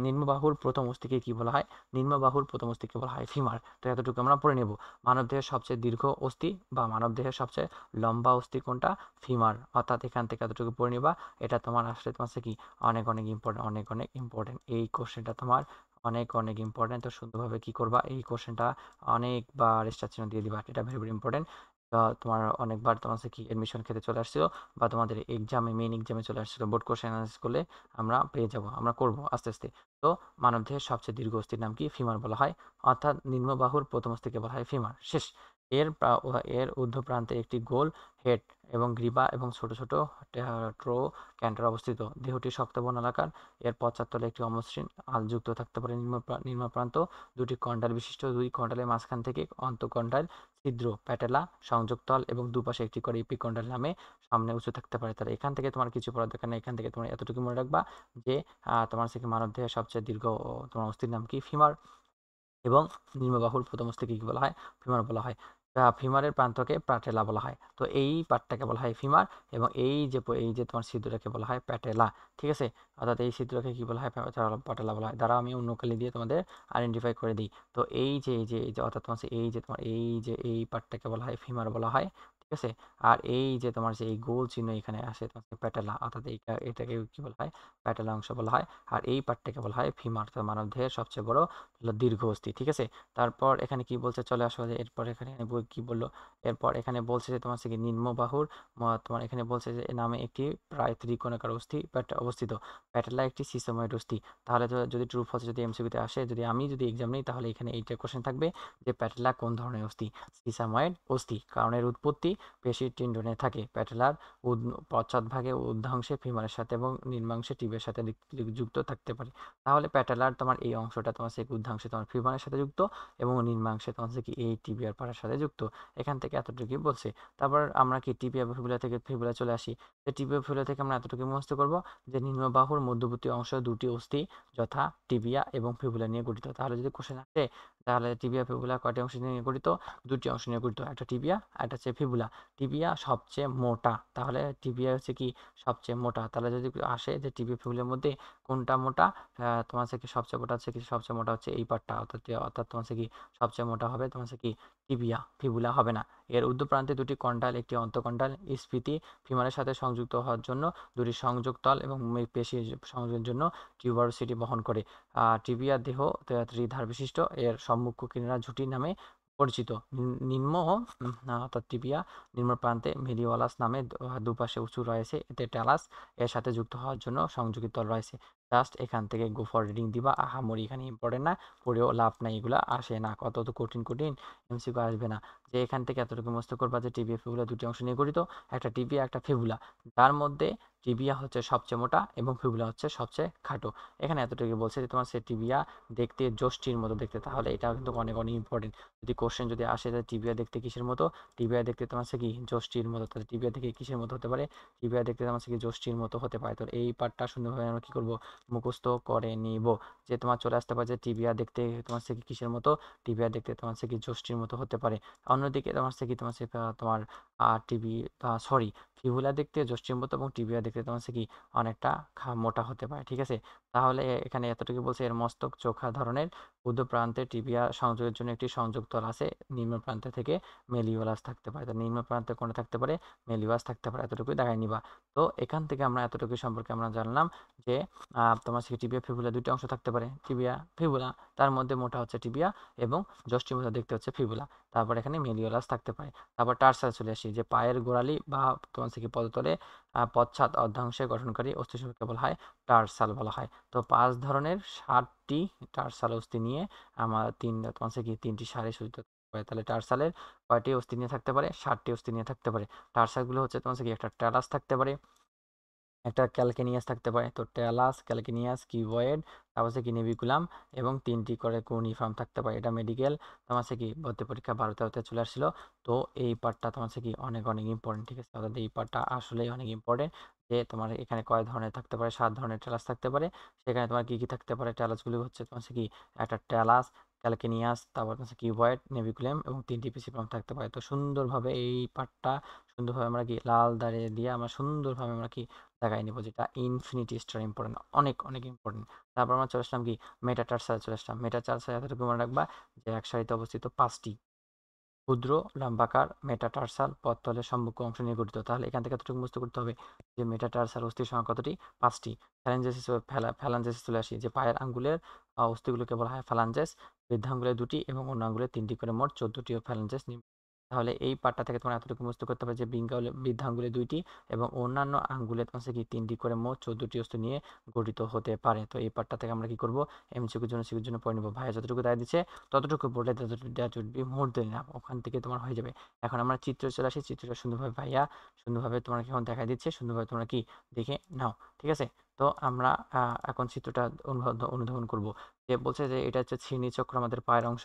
নিম্ন বাহুর প্রথম অস্থিকে কি বলা হয়, নিম্ন বাহুর প্রথম অস্থিকে বলা হয় ফিমার। তো এতটুকু আমরা পড়ে নেব। মানবদেহের সবচেয়ে দীর্ঘ অস্থি বা মানবদেহের সবচেয়ে লম্বা অস্থি কোনটা, ফিমার। অর্থাৎ এখান থেকে এতটুকু পড়ে নিবা। এটা তোমার আসলে তোমার কি অনেক অনেক ইম্পর্টেন্ট, অনেক অনেক ইম্পর্টেন্ট এই কোশ্চেনটা তোমার অনেক অনেক ইম্পর্টেন্ট। তো সুন্দরভাবে কি করবা, এই কোশ্চেনটা অনেকবার স্টার চিহ্ন দিয়ে দিবা, এটা ভেরি ভেরি ইম্পর্টেন্ট। তোমার অনেকবার তোমার কি এডমিশন ক্ষেত্রে চলে আসছিল, বা তোমাদের এক্সামে মেইন এক্সামে চলে আসছিল, বোর্ড কোশ্চেন অ্যানালাইসিস করলে আমরা পেয়ে যাব, আমরা করব আস্তে আস্তে। তো মানবদেহের সবচেয়ে দীর্ঘ অস্থির নাম কি, ফিমার বলা হয়, অর্থাৎ নিম্ন বাহুর প্রথম অস্থিকে বলা হয় ফিমার। শেষ। এর ঊর্ধ্ব প্রান্তে একটি গোল হেড এবং গ্রীবা এবং ছোট ছোট ট্রো ক্যান্টার অবস্থিত। দেহটি শক্ত বর্ণাকার। এর পশ্চাৎতলে একটি অমসৃণ যুক্ত থাকতে পারে নিম্ন প্রান্ত দুটি কন্ডাল বিশিষ্ট, দুই কন্ডালের মাঝখান থেকে অন্তঃকন্ডাল ছিদ্র প্যাটেলা সংযোগতল এবং দুপাশে একটি করে ইপিকন্ডাল নামে সামনে উঁচু থাকতে পারে। তাহলে এখান থেকে তোমার কিছু পড়ার দরকার নেই, এখান থেকে তোমার এতটুকু মনে রাখবা যে তোমার হচ্ছে মানবদেহের সবচেয়ে দীর্ঘ তোমার অস্থির নাম কি, ফিমার, এবং নিম্নবাহুর প্রথম অস্থিকে কি বলা হয়, ফিমার বলা হয়। ফিমারের প্রান্তকে প্যাটেলা বলা হয়। তো এই পার্টটাকে বলা হয় ফিমার, এবং এই যে তোমার ছিদ্রটাকে বলা হয় প্যাটেলা। ঠিক আছে, অর্থাৎ এই ছিদ্রকে কি বলা হয়, প্যাটেলা বলা হয়। দ্বারা আমি অন্য কালি দিয়ে তোমাদের আইডেন্টিফাই করে দিই। তো এই যে অর্থাৎ তোমার এই পার্টটাকে বলা হয় ফিমার বলা হয়। ঠিক আছে, আর এই যে তোমার যে এই গোল চিহ্ন এখানে আসে তোমার প্যাটেলা, অর্থাৎ এটাকে কি বলা হয়, প্যাটেলা অংশ বলা হয়। আর এই পার্টটাকে বলা হয় ফিমার। তো মানবদেহের সবচেয়ে বড় হলো দীর্ঘ অস্থি। ঠিক আছে, তারপর এখানে কি বলছে, চলে আসো যে এরপর এখানে কি বললো, এরপর এখানে বলছে যে তোমার হচ্ছে কি নিম্ন বাহুর তোমার এখানে বলছে যে এ নামে একটি প্রায় ত্রিকোণাকার অস্থি অবস্থিত, প্যাটেলা একটি সিসোময়েড অস্থি। তাহলে যদি ট্রু ফলস যদি এমসিকিউতে আসে, আমি যদি এক্সাম নিই, তাহলে এখানে এইটা কোশ্চেন থাকবে যে প্যাটেলা কোন ধরনের অস্থি, সিসাময়েড অস্থি। কারণ এর উৎপত্তি পেশির টেন্ডনে থাকে। প্যাটেলার পশ্চাৎভাগে ঊর্ধ্বাংশে ফিমারের সাথে এবং নিম্নাংশে টিবের সাথে যুক্ত থাকতে পারে। তাহলে প্যাটেলার তোমার এই অংশটা তোমার সেই ঊর্ধ্বাংশে তোমার ফিমারের সাথে যুক্ত, এবং নিম্নাংশে তোমার কি এই টিবিয়ার পাড়ার সাথে যুক্ত। এখান থেকে এতটুকুই বলছে। তারপর আমরা কি টিবিয়া বা ফিবুলা থেকে ফিবুলা চলে আসি। যে টিবিয়া ফিবুলা থেকে আমরা এতটুকু মুখস্থ করব যে নিম্ন বাহুর মধ্যবর্তী অংশ দুটি অস্থি যথা টিবিয়া এবং ফিবুলা নিয়ে গঠিত। তাহলে যদি কোশ্চেন আসে, তাহলে টিবিয়া ফিবুলা কয়টি অংশ নিয়ে গঠিত, দুটি অংশ নিয়ে গঠিত, একটা টিবিয়া একটা হচ্ছে ফিবুলা। টিবিয়া সবচেয়ে মোটা, তাহলে টিবিয়া হচ্ছে কি সবচেয়ে মোটা। তাহলে যদি আসে যে টিবিয়া ফিবুলার মধ্যে কোনটা মোটা, তোমার হচ্ছে কি সবচেয়ে মোটা হচ্ছে কি, সবচেয়ে মোটা হচ্ছে এই পার্টটা, অর্থাৎ তোমার হচ্ছে কি সবচেয়ে মোটা হবে তোমার হচ্ছে কি টিবিয়া, ফিবুলা হবে না। এর ঊর্ধ্ব প্রান্তে দুটি কন্ডাল, একটি অন্তঃকন্ডাল স্ফীতি ফিমারের সাথে সংযুক্ত হওয়ার জন্য, দুটি সংযোগতল এবং পেশি সংযোগের জন্য টিউবারোসিটি বহন করে। টিবিয়া দেহ ত্রিধার বিশিষ্ট, এর সম্মুখ কিনারা ঝুঁটি নামে পরিচিত। নিম্ন অর্থাৎ টিবিয়া নিম্ন প্রান্তে মেডিওলাস নামে দুপাশে উঁচু রয়েছে, এতে ট্যালাস এর সাথে যুক্ত হওয়ার জন্য সংযোগী তল রয়েছে। জাস্ট এখান থেকে গো ফর রিডিং দিবা, আহামরি এখানে ইম্পর্টেন্ট না, পড়েও লাভ নাই, এগুলো আসে না, কত তো কঠিন কঠিন এমসিকিউ আসবে না। যে এখান থেকে এতটুকু মুখস্থ করবা যে টিবিয়া ফিবুলা দুটি অংশ নিয়ে গঠিত, একটা টিবিয়া একটা ফিবুলা, যার মধ্যে টিবিয়া হচ্ছে সবচেয়ে মোটা এবং ফিবুলা হচ্ছে সবচেয়ে খাটো। এখানে এতটুকু বলছে যে তোমার সে টিবিয়া দেখতে যষ্টির মতো দেখতে, তাহলে এটা কিন্তু অনেক অনেক ইম্পর্টেন্ট। যদি কোশ্চেন যদি আসে যে টিবিয়া দেখতে কিসের মতো, টিবিয়া দেখতে তোমার সে কি যষ্টির মতো, তাহলে টিবিয়া দেখে কিসের মতো হতে পারে, টিবিয়া দেখতে তোমার সে কি যষ্টির মতো হতে পারে। তো এই পার্টটা সুন্দরভাবে আমরা কি করব, মুখস্থ করে নিব। যে তোমার চলে আসতে পারে যে টিবিয়া দেখতে তোমার সে কি কিসের মতো, টিবিয়া দেখতে তোমার সে কি যষ্টির মতো হতে পারে। অন্যদিকে তোমার সে কি তোমার সে তোমার টিবি সরি ফিবুলা দেখতে যষ্টির মতো এবং টিবিয়া দেখতে তোমার সে কি অনেকটা মোটা হতে পারে। ঠিক আছে, তাহলে এখানে এতটুকু বলছে এর মস্তক চোখা ধরনের, ঊর্ধ্ব প্রান্তে টিবিয়া সংযোগের জন্য একটি সংযোগ তল আছে, নিম্ন প্রান্তে থেকে মেলিওলাস থাকতে পারে। তো নিম্ন প্রান্তে কোনটা থাকতে পারে, মেলিওলাস থাকতে পারে, এতটুকুই দেখাই নিবা। তো এখান থেকে আমরা এতটুকু সম্পর্কে আমরা জানলাম যে তোমার সে টিবিয়া ফিবুলা দুইটা অংশ থাকতে পারে, টিবিয়া ফিবুলা, তার মধ্যে মোটা হচ্ছে টিবিয়া এবং যষ্টির মতো দেখতে হচ্ছে ফিবুলা। তারপর এখানে মেলিওলাস থাকতে পারে। তারপর টার্সাল চলে আসি, যে পায়ের গোড়ালি বা তোমার সে কি পদতলে পশ্চাৎ অর্ধাংশে গঠনকারী অস্থিসমূহকে বলা হয় টার্সাল বলা হয়। তো 5 ধরনের 7টি টার্সাল অস্থি নিয়ে আমার তোমার সে কি 3টি সারি সূচিত হয়। তাহলে টার্সালের কয়টি অস্থি নিয়ে থাকতে পারে, 7টি অস্থি নিয়ে থাকতে পারে। টার্সালগুলো হচ্ছে তোমার সে কি একটা ট্যালাস থাকতে পারে, একটা ক্যালকেনিয়াস থাকতে পারে। তো ট্যালাস, ক্যালকেনিয়াস, কিউবয়েড, তারপর হচ্ছে কি নেভিকুলাম এবং 3টি করে কোনিফার্ম থাকতে পারে। এটা মেডিকেল তোমার হচ্ছে কি ভর্তি পরীক্ষা 12তে চলে আসছিল। তো এই পার্টটা তোমার হচ্ছে কি অনেক অনেক ইম্পর্টেন্ট। ঠিক আছে, অর্থাৎ এই পার্টটা আসলেই অনেক ইম্পর্টেন্ট। যে তোমার এখানে কয় ধরনের থাকতে পারে, 7 ধরনের ট্যালাস থাকতে পারে। সেখানে তোমার কি কি থাকতে পারে, ট্যালাসগুলো হচ্ছে তোমার হচ্ছে কি একটা ট্যালাস, ক্যালকেনিয়াস, তারপর হচ্ছে কিউবয়েড, নেভিকুলাম এবং 3টি পিসিফর্ম থাকতে পারে। তো সুন্দরভাবে এই পার্টটা সুন্দরভাবে আমরা কি লাল দাঁড়িয়ে দিয়ে আমরা সুন্দরভাবে আমরা কি দেখাই নিব, যেটা ইনফিনিটি স্টার ইম্পর্টেন্ট, অনেক অনেক ইম্পর্টেন্ট। তারপর আমরা চলে আসলাম কি মেটাটার্সাল চলে আসলাম। মেটাটার্সাল এতটুকু মনে রাখবা যে এক সারিতে অবস্থিত 5টি ক্ষুদ্র লম্বাকার মেটাটার্সাল পথতলের সম্মুখ অংশ নিয়ে গঠিত। তাহলে এখান থেকে এতটুকু বুঝতে করতে হবে যে মেটাটার্সাল অস্থির সংখ্যা কতটি, 5টি। ফ্যালাঞ্জেসিস ফ্যালাঞ্জেসিস চলে আসি, যে পায়ের আঙ্গুলের অস্থিগুলোকে বলা হয় ফ্যালাঞ্জেস, বৃদ্ধাঙ্গুলে 2টি এবং অন্য আঙ্গুলে 3টি করে মোট 14টি ফ্যালাঞ্জেস। তাহলে এই পার্টটা থেকে তোমার এতটুকু বুঝতে করতে হবে যে বৃদ্ধাঙ্গুলে 2টি এবং অন্যান্য আঙ্গুলে তোমার কি 3টি করে মোট 14টি অস্থি নিয়ে গঠিত হতে পারে। তো এই পার্টটা থেকে আমরা কি করব, এমসিকিউর জন্য সিকিউর জন্য পড়ে নিব। ভাইয়া যতটুকু দেয় দিচ্ছে ততটুকু পড়লে that would be more than enough, ওখান থেকে তোমার হয়ে যাবে। এখন আমরা চিত্রে চলে আসি, চিত্রটা সুন্দরভাবে ভাইয়া সুন্দরভাবে তোমার এখন দেখা দিচ্ছে, সুন্দরভাবে তোমরা কি দেখে নাও। ঠিক আছে, তো আমরা এখন চিত্রটা অনুধাবন করব। যে বলছে যে এটা হচ্ছে শ্রীনিচক্র, আমাদের পায়ের অংশ।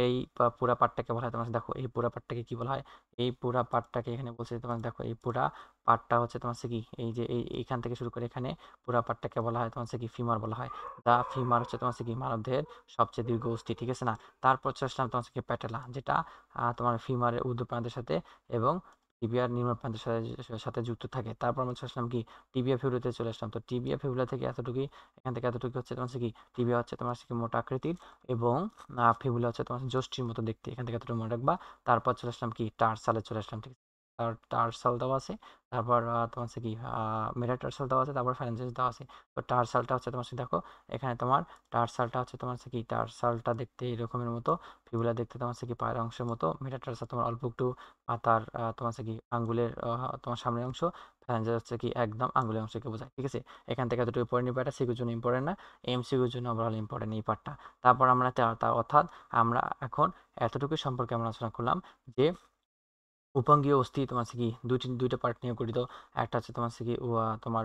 এই পুরা পার্টটাকে বলা হয় তোমার, দেখো এই পুরা পার্টটাকে কি বলা হয়, এই পুরা পার্টটাকে এখানে বলছে তোমার, দেখো এই পুরা পার্টটা হচ্ছে তোমার কি এই যে এইখান থেকে শুরু করে এখানে পুরা পার্টটাকে বলা হয় তোমার কি ফিমার বলা হয়। দা ফিমার হচ্ছে তোমার কি মানবদেহের সবচেয়ে দীর্ঘ অস্থি। ঠিক আছে না, তারপর চলে আসলাম তোমার কি প্যাটেলা, যেটা তোমার ফিমারের ঊর্ধ্ব প্রান্তের সাথে এবং টিবিয়ার নিম্ন প্রান্তের সাথে সাথে যুক্ত থাকে। তারপর আমরা চলে আসলাম কি টিবিয়া ফিবুলাতে চলে আসলাম। তো টিবিয়া ফিবুলা থেকে এতটুকুই, এখান থেকে এতটুকু হচ্ছে তোমার কি টিবিয়া হচ্ছে তোমার কি মোটা আকৃতির এবং ফিবুলা হচ্ছে তোমার যষ্টির মতো দেখতে, এখান থেকে এতটুকু মনে রাখবা। তারপর চলে আসলাম কি টার্সালে চলে আসলাম। ঠিক আছে, টার্সাল দেওয়া আছে, তারপর তোমার হচ্ছে কি মেটাটার্সাল দেওয়া আছে, তারপর ফ্যালেঞ্জেস দেওয়া আছে। তো টার্সালটা হচ্ছে তোমার দেখো এখানে তোমার টার্সালটা হচ্ছে তোমার কি টার্সালটা দেখতে এরকমের মতো, ফিবুলা দেখতে তোমার কি পায়ের অংশের মতো, মেটাটার্সাল তোমার অল্প একটু পাতার তোমার কি আঙ্গুলের তোমার সামনের অংশ, ফ্যালেঞ্জেস হচ্ছে কি একদম আঙ্গুলের অংশকে বোঝায়। ঠিক আছে, এখান থেকে এতটুকু পড়ে নিবা, এটা সিকিউর জন্য ইম্পর্টেন্ট না, এমসিকিউর জন্য ওভারঅল ইম্পর্টেন্ট এই পার্টটা। তারপর আমরা অর্থাৎ আমরা এখন এতটুকু সম্পর্কে আমরা আলোচনা করলাম যে উপাঙ্গীয় অস্থি তোমার হচ্ছে কি দুইটা পার্ট নিয়ে গঠিত। একটা হচ্ছে তোমার হচ্ছে কি তোমার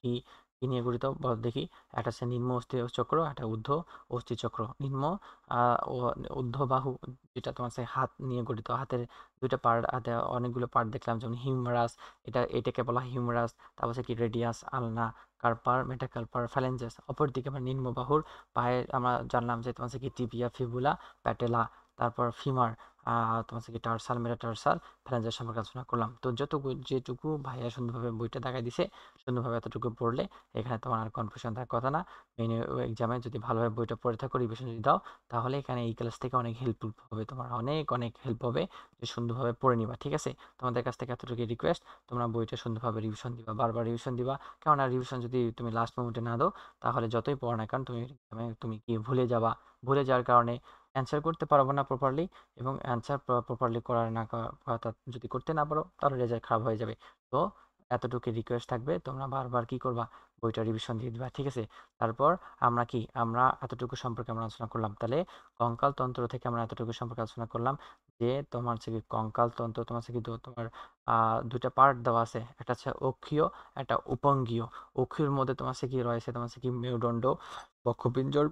কি কি নিয়ে গঠিত বল দেখি। একটা হচ্ছে নিম্ন অস্থি চক্র, একটা ঊর্ধ্ব অস্থি চক্র। নিম্ন ঊর্ধ্ব বাহু, যেটা তোমার হচ্ছে হাত নিয়ে গঠিত, হাতের দুইটা পার্ট, হাতে অনেকগুলো পার্ট দেখলাম, যেমন হিউমারাস, এটাকে বলা হয় হিউমারাস। তারপর হচ্ছে কি রেডিয়াস, আলনা, কার্পার, মেটাকার্পার, ফ্যালেঞ্জেস। অপরদিকে আমরা নিম্ন বাহুর পায়ে আমরা জানলাম যে তোমার হচ্ছে কি টিবিয়া, ফিবুলা, প্যাটেলা, তারপর ফিমার, তোমার হচ্ছে কি টার্সাল, মেটাটার্সাল, ফ্যালেঞ্জের সম্পর্কে আলোচনা করলাম। তো যেটুকু ভাইয়া সুন্দরভাবে বইটা দেখাই দিছে, সুন্দরভাবে এতটুকু পড়লে এখানে তোমার আর কনফিউশন থাকার কথা না। মেন এক্সামে যদি ভালোভাবে বইটা পড়ে থাকো, রিভিশন যদি দাও, তাহলে এখানে এই ক্লাস থেকে অনেক হেল্পফুল হবে, তোমার অনেক অনেক হেল্প হবে যে সুন্দরভাবে পড়ে নিবা। ঠিক আছে, তোমাদের কাছ থেকে এতটুকু রিকোয়েস্ট, তোমরা বইটা সুন্দরভাবে রিভিশন দিবা, বারবার রিভিশন দিবা। কেননা রিভিশন যদি তুমি লাস্ট মোমেন্টে না দাও, তাহলে যতই পড়ো না কারণ তুমি কি ভুলে যাবা, ভুলে যাওয়ার কারণে অ্যান্সার করতে পারবো না প্রপারলি, এবং অ্যান্সার প্রপারলি করার না যদি করতে না পারো তাহলে রেজাল্ট খারাপ হয়ে যাবে। তো এতটুকু রিকোয়েস্ট থাকবে, তোমরা বারবার কি করবা, বইটা রিভিশন দিয়ে দিবা, ঠিক আছে। তারপর আমরা এতটুকু সম্পর্কে আমরা আলোচনা করলাম। তাহলে কঙ্কাল তন্ত্র থেকে আমরা এতটুকু সম্পর্কে আলোচনা করলাম যে তোমার হচ্ছে কি কঙ্কাল তন্ত্র, তোমার হচ্ছে কি তোমার দুইটা পার্ট দেওয়া আছে, একটা হচ্ছে অক্ষীয়, একটা উপঙ্গীয়। অক্ষীয়র মধ্যে তোমার হচ্ছে কি রয়েছে, তোমার হচ্ছে কি মেরুদণ্ড, বক্ষপিঞ্জর,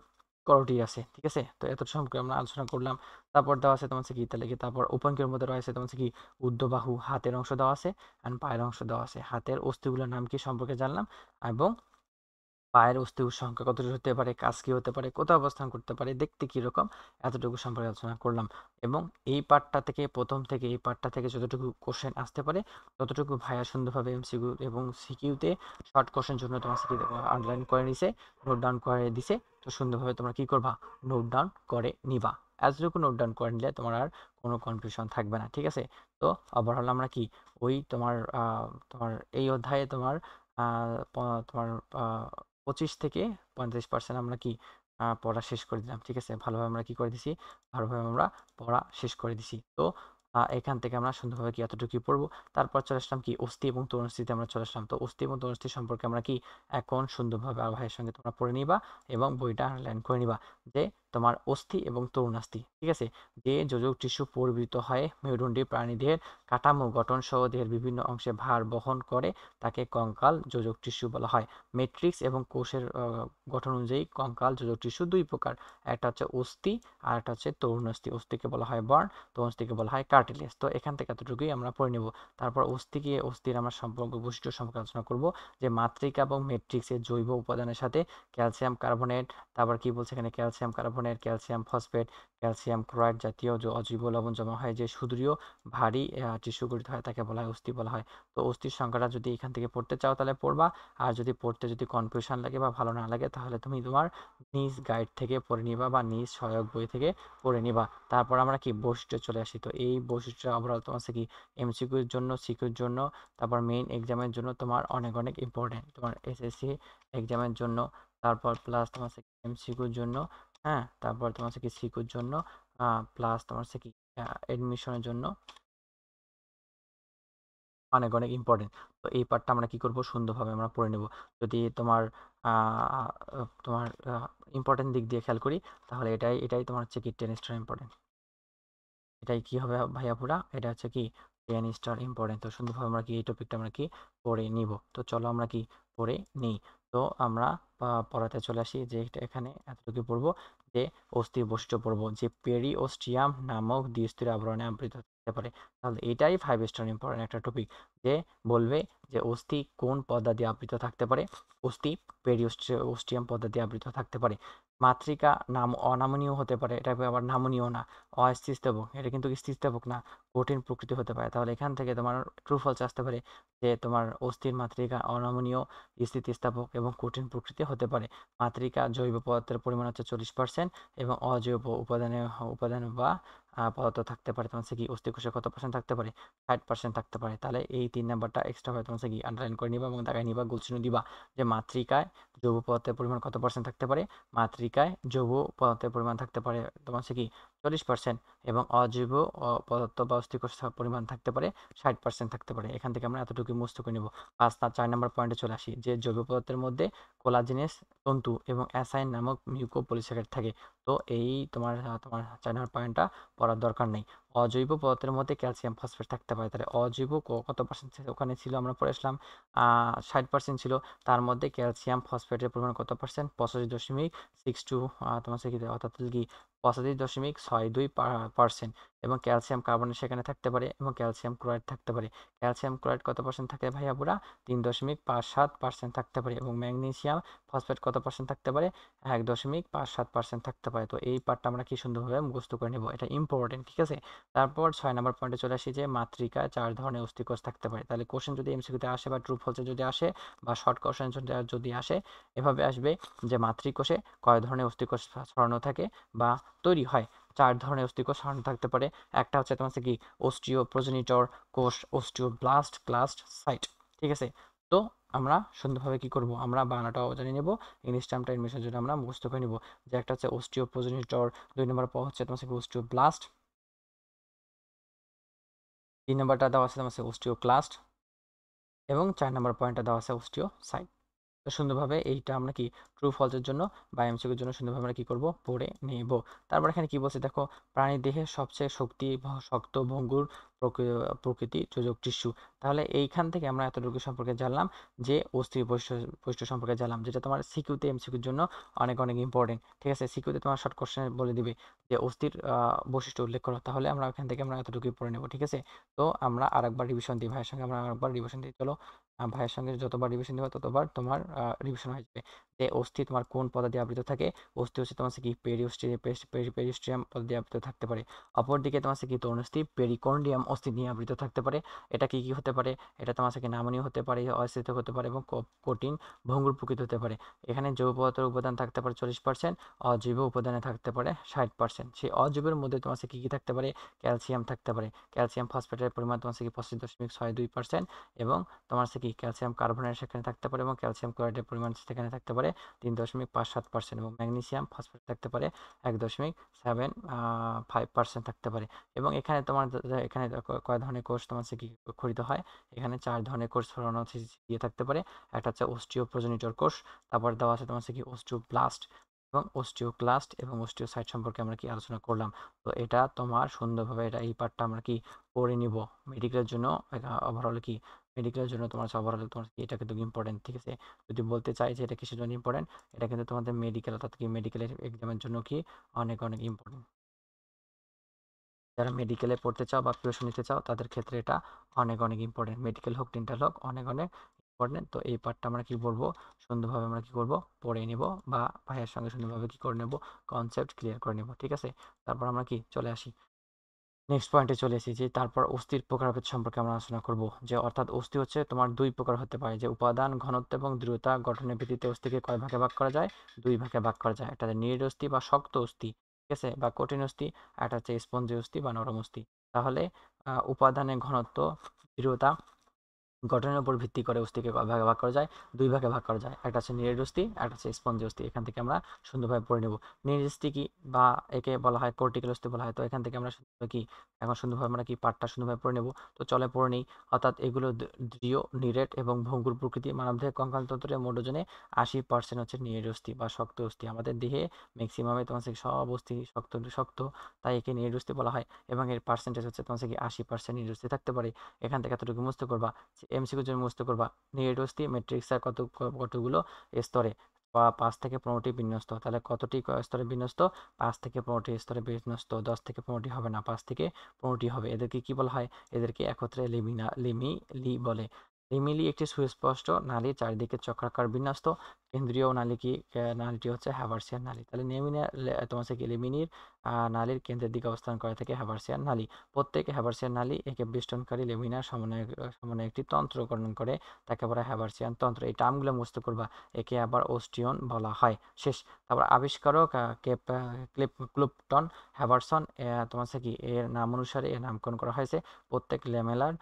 করটি আছে, ঠিক আছে। তো এত সম্পর্কে আমরা আলোচনা করলাম। তারপর দেওয়া আছে তোমার হচ্ছে কি, তাহলে কি তারপর উপাঙ্গের মধ্যে রয়েছে তোমার হচ্ছে কি ঊর্ধ্ববাহু, হাতের অংশ দেওয়া আছে, আর পায়ের অংশ দেওয়া আছে। হাতের অস্থিগুলোর নাম কি সম্পর্কে জানলাম, এবং পায়ের অস্থির সংখ্যা কতটুকু হতে পারে, কাজ কি হতে পারে, কোথায় অবস্থান করতে পারে, দেখতে কিরকম, এতটুকু সম্পর্কে আলোচনা করলাম। এবং এই পার্টটা থেকে, প্রথম থেকে এই পার্টটা থেকে যতটুকু কোশ্চেন আসতে পারে ততটুকু ভাইয়া সুন্দরভাবে এমসিকিউ এবং সিকিউতে শর্ট কোশ্চেন জন্য তোমার সিকিউ আন্ডারলাইন করে নিছে, নোট ডাউন করে দিছে। তো সুন্দরভাবে তোমরা কি করবা, নোট ডাউন করে নিবা। এতটুকু নোট ডাউন করে নিলে তোমার আর কোনো কনফিউশন থাকবে না, ঠিক আছে। তো ওভারঅল আমরা কি ওই তোমার এই অধ্যায়ে তোমার তোমার 25 থেকে 35% আমরা কি পড়া শেষ করে দিলাম, ঠিক আছে। ভালোভাবে আমরা কি করে দিছি, ভালোভাবে আমরা পড়া শেষ করে দিছি। তো এখান থেকে আমরা সুন্দরভাবে কি এতটুকু পড়বো। তারপর চলে আসলাম কি অস্থি এবং তরুণস্থিতে আমরা চলে আসলাম। তো অস্থি এবং তরুণস্থি সম্পর্কে আমরা কি এখন সুন্দরভাবে আর ভাইয়ের সঙ্গে তোমরা পড়ে নিবা এবং বইটা আন্ডারলাইন করে নিবা যে তোমার অস্থি এবং তরুণাস্থি, ঠিক আছে। যে যোজক টিস্যু পরিবৃত হয়ে মেরুদণ্ডী প্রাণীদের কাঠামো গঠন সহ দেহের বিভিন্ন অংশে ভার বহন করে তাকে কঙ্কাল যোজক টিস্যু বলা হয়। ম্যাট্রিক্স এবং কোষের গঠন অনুযায়ী কঙ্কাল যোজক টিস্যু দুই প্রকার, একটা হচ্ছে অস্থি আর একটা হচ্ছে তরুণাস্থি। অস্থিকে বলা হয় বর্ন, তরুণাস্থিকে বলা হয় কার্টিলেজ। তো এখান থেকে এতটুকুই আমরা পড়ে নেব। তারপর অস্থির আমরা সম্পর্ক বৈশিষ্ট্য সম্পর্কে আলোচনা করব, যে মাতৃকা এবং ম্যাট্রিক্সের জৈব উপাদানের সাথে ক্যালসিয়াম কার্বনেট, তারপর কি বলছে এখানে, calcium carbonate, calcium phosphate, calcium chloride জাতীয় যে অজৈব লবণ জমা হয়, যে সুদৃঢ় ভারী টিস্যু গঠিত হয় তাকে বলা হয় অস্থি বলা হয়। তো অস্থির সংখ্যাটা যদি এখান থেকে পড়তে চাও তাহলে পড়বা, আর যদি পড়তে যদি কনফিউশন লাগে বা ভালো না লাগে তাহলে তুমি তোমার নিজ গাইড থেকে পড়ে নিবা বা নিজ সহায়ক বই থেকে পড়ে নিবা। তারপর আমরা কি বৈশিষ্ট্য চলে আসি। তো এই বৈশিষ্ট্য ওভারঅল তোমার কি এমসিকিউর জন্য, সিকিউর জন্য, তারপর মেইন এক্সামের জন্য তোমার অনেক অনেক ইম্পর্টেন্ট, তোমার এসএসসি এক্সামের জন্য, তারপর প্লাস তোমার এমসিকিউর জন্য, হ্যাঁ, তারপর তোমার কি সিকিউর জন্য, প্লাস তোমার কি এডমিশনের জন্য অনেক অনেক ইম্পর্টেন্ট। তো এই পার্টটা আমরা কি করব, সুন্দরভাবে আমরা পড়ে নেব। যদি তোমার ইম্পর্টেন্ট দিক দিয়ে খেয়াল করি তাহলে এটাই তোমার হচ্ছে কি 10 স্টার ইম্পর্টেন্ট। এটাই কি হবে ভাইয়া পুরা, এটা হচ্ছে কি 10 স্টার ইম্পর্টেন্ট। তো সুন্দরভাবে আমরা কি এই টপিকটা আমরা কি পড়ে নিব। তো চলো আমরা কি পড়ে নিই। তো আমরা পড়াতে চলে আসি, যে এখানে এতটুকু পড়বো যে অস্থির বৈশিষ্ট্য পড়বো, যে পেরিওস্টিয়াম নামক দ্বিস্তরীয় আবরণে আবৃত থাকতে পারে। তাহলে এটাই 5 স্টার ইম্পর্টেন্ট একটা টপিক, যে বলবে যে অস্থি কোন পর্দা দিয়ে আবৃত থাকতে পারে। অস্থি পেরিওস্টিয়াম পর্দা দিয়ে আবৃত থাকতে পারে। মাতৃকা নাম অনামনীয় হতে পারে, এটা আবার নামনীয় না। অস্থিতিস্থাপক, এটা কিন্তু স্থিতিস্থাপক না, কঠিন প্রকৃতি হতে পারে। তাহলে এখান থেকে তোমার ট্রু ফলস আসতে পারে, যে তোমার অস্থির মাতৃকা অনমনীয়, স্থিতিস্থাপক এবং কঠিন প্রকৃতি হতে পারে। মাতৃকা জৈব পদার্থের পরিমাণ হচ্ছে 40% এবং অজৈব উপাদান বা পদার্থ থাকতে পারে। তোমার কি অস্থিকোষে কত পার্সেন্ট থাকতে পারে, 60% থাকতে পারে। তাহলে এই 3 নাম্বারটা এক্সট্রা হয়ে তোমার কি আন্ডারলাইন করে নিবা এবং দাগায় নিবা, গোল চিহ্ন দিবা, যে মাতৃকায় জৈব পদার্থের পরিমাণ কত পার্সেন্ট থাকতে পারে। মাতৃকায় জৈব পদার্থের পরিমাণ থাকতে পারে তোমার কি 40%, এবং অজৈব পদার্থ বা অস্থিকোষ পরিমাণ থাকতে পারে 60% থাকতে পারে। এখান থেকে আমরা এতটুকু মুস্ত করে নেব। 4 নম্বর পয়েন্টে চলে আসি, যে জৈব পদার্থের মধ্যে কোলাজেনেস তন্তু এবং অ্যাসাইন নামক মিউকোপলিস্যাকারাইড থাকে। তো এই তোমার 4 নম্বর পয়েন্টটা পড়ার দরকার নেই। অজৈব পদার্থের মধ্যে ক্যালসিয়াম ফসফেট থাকতে পারে। তাহলে অজৈব কত পার্সেন্ট ওখানে ছিল, আমরা পড়ে আসলাম 60% ছিল। তার মধ্যে ক্যালসিয়াম ফসফেটের পরিমাণ কত পার্সেন্ট, 85.62, তোমার কি অর্থাৎ কি 85.62%। এবং ক্যালসিয়াম কার্বনেট সেখানে থাকতে পারে এবং ক্যালসিয়াম ক্লোরাইড থাকতে পারে। ক্যালসিয়াম ক্লোরাইড কত পার্সেন্ট থাকে ভাইয়া পুরা, 3.57% থাকতে পারে। এবং ম্যাগনেসিয়াম ফসফেট কত পার্সেন্ট থাকতে পারে, 1.57% থাকতে পারে। তো এই পার্টটা আমরা কি সুন্দরভাবে মুখস্থ করে নেব, এটা ইম্পর্টেন্ট, ঠিক আছে। তারপর 6 নম্বর পয়েন্টে চলে আসি, যে মাতৃকায় 4 ধরনের অস্থিকোষ থাকতে পারে। তাহলে কোশ্চেন যদি এমসিকিউতে আসে বা ট্রু ফলসে যদি আসে বা শর্ট কোশ্চেন যদি আসে, এভাবে আসবে যে মাতৃকোষে কয় ধরনের অস্থিকোষ ছড়ানো থাকে বা তৈরি হয়। 4 ধরনের অস্থিকোষ ছড়ানো থাকতে পারে। একটা হচ্ছে তোমার কি অস্টিও প্রোজেনিটর কোষ, অস্টিওব্লাস্ট, ক্লাস্ট, সাইট, ঠিক আছে। তো আমরা সুন্দরভাবে কি করব, আমরা বাংলাটাও জানি নেব, ইংলিশ টার্মটা এডমিশনের জন্য আমরা মুখস্থ করে নিব। যে একটা হচ্ছে অস্টিও প্রোজেনিটর, 2 নম্বর হচ্ছে তোমার কি অস্টিওব্লাস্ট, 3 নম্বরটা দেওয়া আছে তোমার অস্টিওক্লাস্ট, এবং 4 নম্বর পয়েন্টটা দেওয়া আছে অস্টিওসাইট। তো সুন্দরভাবে এইটা আমরা কি ট্রু ফলসের জন্য বা এমসিকিউর জন্য সুন্দরভাবে আমরা কি করব পড়ে নেব। তারপর এখানে কি বলছে দেখো, প্রাণীর দেহে সবচেয়ে শক্ত ভঙ্গুর প্রকৃতি যোজক টিস্যু। তাহলে এইখান থেকে আমরা এতটুকু সম্পর্কে জানলাম যে অস্থির বৈশিষ্ট্য সম্পর্কে জানলাম, যেটা তোমার সিকিউতে এমসিকিউর জন্য অনেক অনেক ইম্পর্টেন্ট। ঠিক আছে, সিকিউতে তোমার শর্ট কোশ্চেন বলে দিবে যে অস্থির বৈশিষ্ট্য উল্লেখ করো, তাহলে আমরা এখান থেকে আমরা এতটুকুই পড়ে নেব। ঠিক আছে, তো আমরা আরেকবার রিভিশন দিই, ভাইয়ের সঙ্গে আমরা আরেকবার রিভিশন দিই। চলো, ভাইয়ের সঙ্গে যতবার রিভিশন দিবা ততবার তোমার রিভিশন হয়ে যাবে। যে অস্থি তোমার কোন পদে দিয়ে আবৃত থাকে? অস্থি হচ্ছে তোমার কি পেরিস্ট্রিয়াম পদে দিয়ে আবৃত থাকতে পারে। অপরদিকে তোমার কি তরুণস্থি পেরিকর্ডিয়াম অস্থি নিয়ে আবৃত থাকতে পারে। এটা কি কি হতে পারে? এটা তোমার কি নামনীয় হতে পারে, অস্থিত হতে পারে এবং কঠিন ভঙ্গুর প্রকৃতি হতে পারে। এখানে জৈব পদার্থের উপাদান থাকতে পারে 40%, অজৈব উপাদানে থাকতে পারে 60%। সেই অজৈবের মধ্যে তোমার কি কি থাকতে পারে? ক্যালসিয়াম থাকতে পারে। ক্যালসিয়াম ফসফেটের পরিমাণ তোমার কি 25.62%, এবং তোমার কি ক্যালসিয়াম কার্বনেট সেখানে থাকতে পারে এবং ক্যালসিয়াম ক্লোরাইডের পরিমাণ সেখানে থাকতে পারে 3.57%, এবং ম্যাগনেসিয়াম ফসফেট থাকতে পারে 1.75% থাকতে পারে। এবং এখানে তোমার এখানে কয় ধরনের কোষ তোমার কি খরিত হয়? এখানে 4 ধরনের কোষ ছড়ানো দিয়ে থাকতে পারে। একটা হচ্ছে অস্টিও প্রোজেনিটর কোষ, তারপর দেওয়া আছে তোমার কি অস্টিওব্লাস্ট এবং অস্টিওক্লাস্ট এবং অস্টিওসাইট সম্পর্কে আমরা কি আলোচনা করলাম। তো এটা তোমার সুন্দরভাবে এটা এই পার্টটা আমরা কি পড়ে নিব মেডিকেলের জন্য। ওভারঅল কি মেডিকেলের জন্য তোমার ওভারঅল তোমার এটা কিন্তু ইম্পর্টেন্ট। ঠিক আছে, যদি বলতে চাই যে এটা কিসের জন্য ইম্পর্টেন্ট, এটা কিন্তু তোমাদের মেডিকেল অর্থাৎ কি মেডিকেলের এক্সামের জন্য কি অনেক অনেক ইম্পর্টেন্ট। যারা মেডিকেলে পড়তে চাও বা প্রিপারেশন নিতে চাও তাদের ক্ষেত্রে এটা অনেক অনেক ইম্পর্টেন্ট। মেডিকেল হোক ডেন্টাল হোক অনেক অনেক ইম্পর্টেন্ট। তো এই পার্টটা আমরা কি বলবো সুন্দরভাবে আমরা কি করব পড়ে নিব, বা ভাইয়ের সঙ্গে সুন্দরভাবে কি করে নেব কনসেপ্ট ক্লিয়ার করে নেব। ঠিক আছে, তারপর আমরা কি চলে আসি নেক্সট পয়েন্টে চলে এসেছি। তারপর অস্থির প্রকারভেদ সম্পর্কে আমরা আলোচনা করব, যে অর্থাৎ অস্থি হচ্ছে তোমার দুই প্রকার হতে পারে, যে উপাদান ঘনত্ব এবং দৃঢ়তা গঠনের ভিত্তিতে অস্থিকে কয় ভাগে ভাগ করা যায়? দুই ভাগে ভাগ করা যায়। একটা নিড় অস্থি বা শক্ত অস্থি, ঠিক আছে, বা কঠিন অস্থি। একটা হচ্ছে স্পঞ্জি অস্থি বা নরম অস্থি। তাহলে উপাদানের ঘনত্ব, দৃঢ়তা, গঠনের উপর ভিত্তি করে অস্থিকে কয় ভাগে ভাগ করা যায়? দুই ভাগে ভাগ করা যায়। একটা হচ্ছে নিরেট অস্থি, একটা হচ্ছে স্পঞ্জি অস্থি। এখান থেকে আমরা সুন্দরভাবে পড়ে নেব। নিরেট অস্থি কি, বা একে বলা হয় কর্টিক্যাল অস্থি বলা হয়। তো এখান থেকে আমরা কি এখন সুন্দরভাবে আমরা কি পাঠটা সুন্দরভাবে পড়ে নেব। তো চলে পড়ে নেই। অর্থাৎ এগুলো দৃঢ়, নিরেট এবং ভঙ্গুর প্রকৃতি। মানবদেহের কঙ্কালতন্ত্রের মোট ওজনে 80% হচ্ছে নিরেট অস্থি বা শক্ত অস্থি। আমাদের দেহে ম্যাক্সিমামে তোমার সব অস্থি শক্ত শক্ত, তাই একে নিরেট অস্থি বলা হয়। এবং এর পার্সেন্টেজ হচ্ছে তোমার কি 80% নিরেট অস্থি থাকতে পারে। এখান থেকে এতটুকু মুছতে করবা, এমসিকিউ জন্য মুছতে করবা। নিরেট অস্থি ম্যাট্রিক্সের কতগুলো স্তরে? 5 থেকে 15টি বিন্যস্ত। তাহলে কতটি স্তরে বিন্যস্ত? 5 থেকে 15টি স্তরে বিন্যস্ত। 10 থেকে 15টি হবে না, 5 থেকে 15টি হবে। এদেরকে কি বলা হয়? এদেরকে একত্রে লিমিলি বলে। লিমিলি একটি সুস্পষ্ট নালী, চারিদিকে চক্রাকার বিন্যস্ত। কেন্দ্রীয় নালী কি? নালীটি হচ্ছে হ্যাভার্সিয়ান নালী। তাহলে তোমার কি লিমিনির নালীর কেন্দ্রের দিকে অবস্থান করে থাকে হ্যাভার্সিয়ান নালী। প্রত্যেক হ্যাভার্সিয়ান নালী একে বেষ্টনকারী লেমিনার সমন্বয়ে একটি তন্ত্র গঠন করে, তাকে বলা হয় হ্যাভার্সিয়ান তন্ত্র। এই টার্মগুলো মুখস্থ করবা। একে আবার ওস্টিয়ন বলা হয়। শেষ। তারপর আবিষ্কারক ক্লিপটন হ্যাভারসন, তোমার কি এর নাম অনুসারে এর নামকরণ করা হয়েছে। প্রত্যেক লেমেলার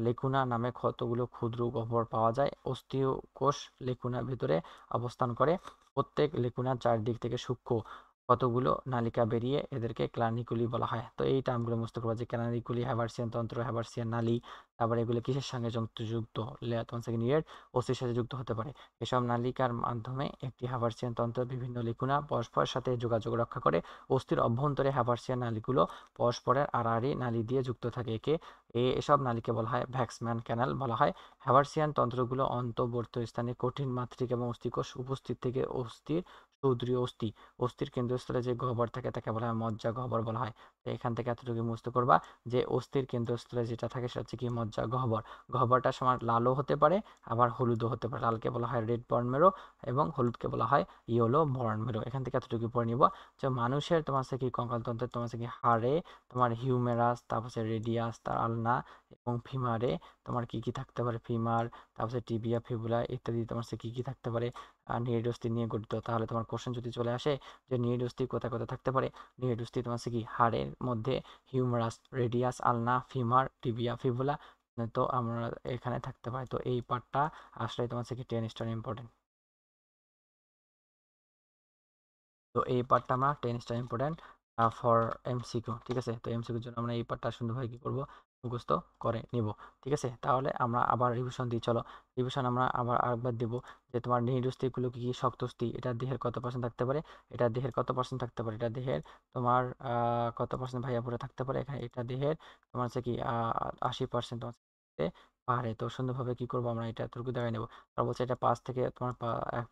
লেকুনা নামে কতগুলো ক্ষুদ্র গহ্বর পাওয়া যায়? অস্থিও কোষ লেকুনার ভিতরে অবস্থান করে। প্রত্যেক লেকুনার চারদিক থেকে সূক্ষ্ম কতগুলো নালিকা বেরিয়ে, এদেরকে ক্লানিকুলি বলা হয়। তো এই টার্মগুলো মুখস্থ করবা, যে ক্লানিকুলি, হ্যাভার্সিয়ান তন্ত্র, হ্যাভার্সিয়ান নালী। তারপরে এগুলো কিসের সঙ্গে যুক্ত? তোমার সেকেন্ড ইয়ার অস্থির সাথে যুক্ত হতে পারে। এসব নালিকার মাধ্যমে একটি হ্যাভার্সিয়ান তন্ত্র বিভিন্ন লিকুনা পরস্পরের সাথে যোগাযোগ রক্ষা করে। অস্থির অভ্যন্তরে হ্যাভার্সিয়ান নালীগুলো পরস্পরের আড়াআড়ি নালী দিয়ে যুক্ত থাকে। এসব নালীকে বলা হয় ভ্যাক্সম্যান ক্যানাল বলা হয়। হ্যাভার্সিয়ান তন্ত্রগুলো অন্তর্বর্তী স্থানে কঠিন মাত্রিক এবং অস্থিকোষ উপস্থিত থেকে অস্থির সুদৃঢ় অস্থি। অস্থির কেন্দ্রস্থলে যে গহ্বর থাকে তাকে বলা হয় মজ্জা গহ্বর বলা হয়। তো এখান থেকে এতটুকু মুখস্থ করবা, যে অস্থির কেন্দ্রস্থলে যেটা থাকে সেটা হচ্ছে কি মজ্জা গহ্বর। গহ্বরটা সময় লালও হতে পারে, আবার হলুদও হতে পারে। লালকে বলা হয় রেড বর্ন মেরো এবং হলুদকে বলা হয় ইয়েলো বর্ন মেরো। এখান থেকে এতটুকু পড়ে নিব, যে মানুষের তোমার কি কঙ্কালতন্ত্রের তোমার কি হাড়ে তোমার হিউমেরাস, তারপর রেডিয়াস, তার আলনা এবং ফিমারে তোমার কি কি থাকতে পারে? ফিমার, তারপর টিবিয়া, ফিবুলা ইত্যাদি তোমার কি কি থাকতে পারে? নিউরোস্থি নিয়ে গঠিত। তাহলে তোমার কোশ্চেন যদি চলে আসে যে নিউরোস্থি কোথায় কোথায় থাকতে পারে, নিউরোস্থি তোমার কি হাড়ের মধ্যে হিউমারাস, রেডিয়াস, আলনা, ফিমার, টিবিয়া, ফিবুলা। তো আমরা এখানে থাকতে পারি। তো এই পার্টটা আসলে তোমার কি 10 স্টার ইম্পর্টেন্ট। তো এই পার্টটা আমরা 10 স্টার ইম্পর্টেন্ট ফর এমসিকিউ। ঠিক আছে, তো এমসিকিউর জন্য আমরা এই পার্টটা সুন্দরভাবে কি করবো মুখস্থ করে নিব। ঠিক আছে, তাহলে আমরা আবার রিভিশন দিই, চলো রিভিশন আমরা আবার আরেকবার দেবো যে তোমার নিহিত অস্থিগুলো কি কি, শক্ত অস্থি এটা দেহের কত পার্সেন্ট থাকতে পারে, এটা দেহের কত পার্সেন্ট থাকতে পারে, এটা দেহের তোমার কত পার্সেন্ট ভাইয়া পরে থাকতে পারে, এখানে এটা দেহের তোমার হচ্ছে কি 80% তোমার থাকতে পারে। তো সুন্দরভাবে কি করবো আমরা এটা এতটুকু দেখাই নেবো। তারপর বলছে এটা 5 থেকে তোমার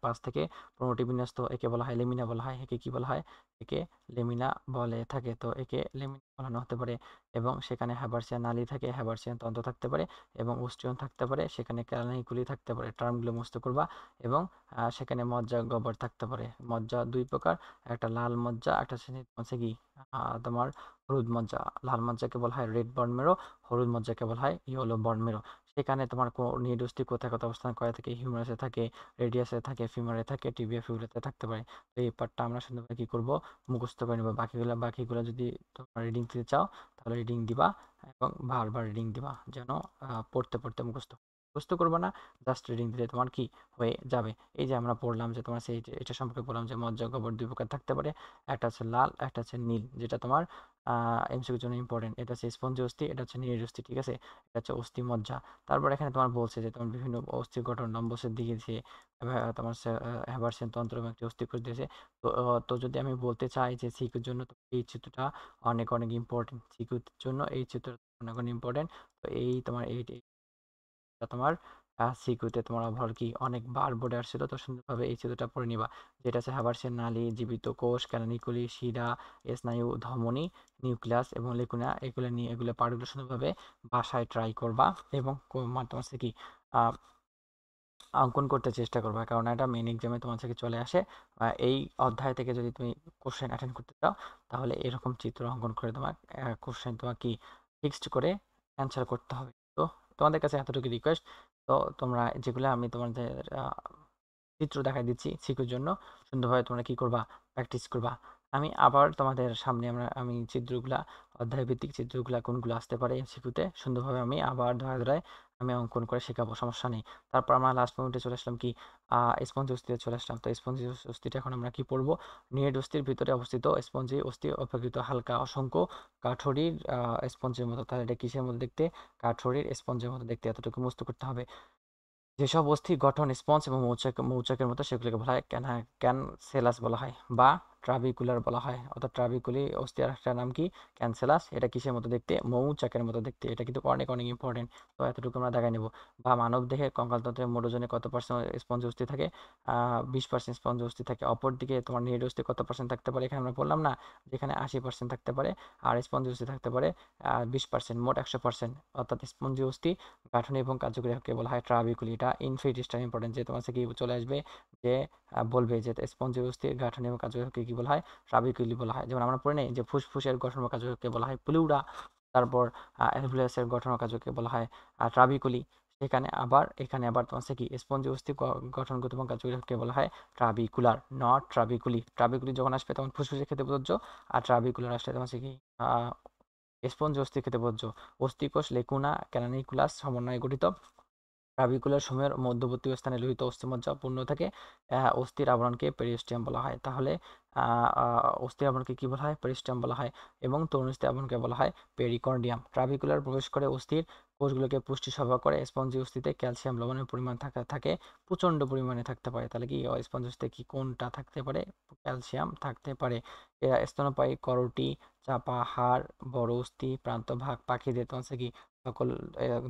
5 থেকে 15টি বিন্যস্ত, একে বলা হয় লেমিনা বলা হয়, একে কি বলা হয়, একে লেমিনা বলে থাকে। তো একে লেমিনা বলানো হতে পারে এবং সেখানে হ্যাবারসিয়ান নালী থাকে, হ্যাবারসিয়ান তন্ত্র থাকতে পারে এবং ওস্টিয়ন থাকতে পারে, সেখানে ক্যানাইকুলি থাকতে পারে, টার্মগুলো মুখস্থ করবা। এবং সেখানে মজ্জা গহ্বর থাকতে পারে। মজ্জা দুই প্রকার, একটা লাল মজ্জা, একটা হচ্ছে কি তোমার হলুদ মজ্জা। লাল মজ্জাকে বলা হয় রেড বর্ন মেরো, হলুদ মজ্জাকে বলা হয় ইয়েলো বর্ন মেরো। সেখানে তোমার নিউরোসটি কোথায় কোথায় অবস্থান করে থাকে, হিউমারাসে থাকে, রেডিয়াসে থাকে, ফিমারে থাকে, টিবিয়া ফিউলাতে থাকতে পারে। তো এই পার্টটা আমরা সুন্দরভাবে কি করব, মুখস্থ করে নেবো। বাকিগুলো যদি তোমরা রিডিং দিতে চাও তাহলে রিডিং দিবা এবং বারবার রিডিং দিবা, যেন পড়তে পড়তে মুখস্থ করবে না, জাস্ট রিডিং দিলে তোমার কি হয়ে যাবে। এই যে আমরা পড়লাম যে তোমার সেই এটা সম্পর্কে বললাম যে মজ্জা গহ্বর দুই প্রকার থাকতে পারে, একটা হচ্ছে লাল, একটা হচ্ছে নীল, যেটা তোমার এমসিকিউর জন্য ইম্পর্টেন্ট। এটা হচ্ছে স্পঞ্জি অস্থি, এটা হচ্ছে নীল অস্থি, ঠিক আছে, এটা হচ্ছে অস্থি মজ্জা। তারপর এখানে তোমার বলছে যে তোমার বিভিন্ন অস্থির গঠন লম্বসের দিকে দিয়েছে, তোমার হ্যাবারসিয়ান তন্ত্র এবং একটি অস্থিকোষ দিয়েছে। তো যদি আমি বলতে চাই যে সিকিউর জন্য এই চিত্রটা অনেক অনেক ইম্পর্টেন্ট, সিকিউর জন্য এই চিত্রটা অনেক অনেক ইম্পর্টেন্ট। তো এই তোমার তোমার সিকিউতে তোমার ওভারঅল কি অনেকবার বোর্ডে আসছিল, তো সুন্দরভাবে এই চিত্রটা পড়ে নিবা। যেটা আছে হাবারসের নালী, জীবিত কোষ, ক্যানানিকুলি, শিরা, স্নায়ু, ধমনী, নিউক্লিয়াস এবং লেকুনা, এগুলো নিয়ে এগুলো পার্টগুলো সুন্দরভাবে বাসায় ট্রাই করবা এবং তোমার হচ্ছে কি অঙ্কন করতে চেষ্টা করবা, কারণ এটা মেইন এক্সামে তোমার থেকে চলে আসে। এই অধ্যায় থেকে যদি তুমি কোশ্চেন অ্যাটেন্ড করতে চাও তাহলে এরকম চিত্র অঙ্কন করে তোমার কোশ্চেন তোমার কি ফিক্সড করে অ্যান্সার করতে হবে। তো তোমাদের কাছে এতটুকু রিকোয়েস্ট, তো তোমরা যেগুলো আমি তোমাদের চিত্র দেখাই দিচ্ছি সিকিউর জন্য, সুন্দরভাবে তোমরা কি করবা, প্র্যাকটিস করবা। আমি আবার তোমাদের সামনে আমি চিত্রগুলা, অধ্যায় ভিত্তিক চিত্রগুলা কোনগুলো আসতে পারে সিকিউতে, সুন্দরভাবে আমি আবার ধরায় ধরায় আমি অঙ্কন করে শেখাবো, সমস্যা নেই। তারপর আমরা লাস্ট পয়েন্টে চলে আসলাম কি, স্পঞ্জি অস্থিতে চলে আসলাম। তো স্পঞ্জি অস্থিটা এখন আমরা কি পড়বো, নিহেড অস্থির ভিতরে অবস্থিত স্পঞ্জি অস্থি অপেক্ষিত হালকা অসংখ্য কাঠুরির স্পঞ্জের মতো। তাহলে এটা কিসের মতো দেখতে, কাঠুরির স্পঞ্জের মতো দেখতে, এতটুকু মুস্ত করতে হবে। যেসব অস্থির গঠন স্পঞ্জ এবং মৌচাকের মতো সেগুলোকে বলা হয় ক্যানসেলাস বলা হয় বা ট্রাবিকুলার বলা হয়। অর্থাৎ ট্রাবিকুলি অস্থি আর একটা নাম কি, ক্যানসেলাস। এটা কিসের মতো দেখতে, মৌচাকের মতো দেখতে। এটা কিন্তু অনেক অনেক ইম্পর্টেন্ট, তো এতটুকু আমরা দেখাই নেব। বা মানব দেহের কঙ্কালতন্ত্রের মোট ওজনে কত পার্সেন্ট স্পঞ্জ অস্থি থাকে, 20% স্পঞ্জ অস্থি থাকে। অপরদিকে তোমার নিহিত অস্থি কত পার্সেন্ট থাকতে পারে, এখানে আমরা বললাম না যেখানে 80% থাকতে পারে, আর স্পঞ্জ অস্থি থাকতে পারে 20%, মোট 100%। অর্থাৎ স্পঞ্জি অস্থি গাঠনিক এবং কার্যকরীকে বলা হয় ট্রাবিকুলি। এটা ইনফিনিটিসটা ইম্পর্টেন্ট, যে তোমার কি চলে আসবে যে বলবে যে স্পঞ্জি অস্থির গাঠনিক এবং কার্যকরীকে কি বলা হয়, ট্রাবিকুলি বলা হয়। যেমন আমরা পড়ে নেই যে ফুসফুসের গঠন ও কার্যকরীকে বলা হয় প্লুরা। তারপর অ্যালভিওলাসের গঠন ও কার্যকরীকে বলা হয় ট্রাবিকুলি। এখানে আবার তোমার কি স্পঞ্জি অস্থি গঠনগত এবং কার্যকরীকে বলা হয় ট্রাবিকুলার, নট ট্রাবিকুলি। ট্রাবিকুলি যখন আসবে তখন ফুসফুসের ক্ষেত্রে প্রযোজ্য, আর ট্রাবিকুলার আসলে তোমার কি স্পঞ্জ অস্থির ক্ষেত্রে প্রযোজ্য। অস্থিকোষ লেকুনা ক্যানানিকুলাস সমন্বয়ে গঠিত। ট্রাবিকুলার সময়ের মধ্যবর্তী স্থানে লোহিত অস্থিমজ্জা পূর্ণ থাকে। অস্থির আবরণকে পেরিস্টিয়াম বলা হয়। তাহলে অস্থির আবরণকে কি বলা হয়, পেরিস্টিয়াম বলা হয়। এবং তরুণস্থির আবরণকে বলা হয় পেরিকর্ডিয়াম। ট্রাবিকুলার প্রবেশ করে অস্থির কোষগুলোকে পুষ্টি সরবরাহ করে। স্পঞ্জি অস্থিতে ক্যালসিয়াম লবণের পরিমাণ থাকে প্রচণ্ড পরিমাণে থাকতে পারে। তাহলে কি স্পঞ্জ অস্থিতে কি কোনটা থাকতে পারে, ক্যালসিয়াম থাকতে পারে। স্তন্যপায়ী করটি, চাপা হাড়, বড় অস্থি, প্রান্তভাগ, পাখিদের তোমার কি সকল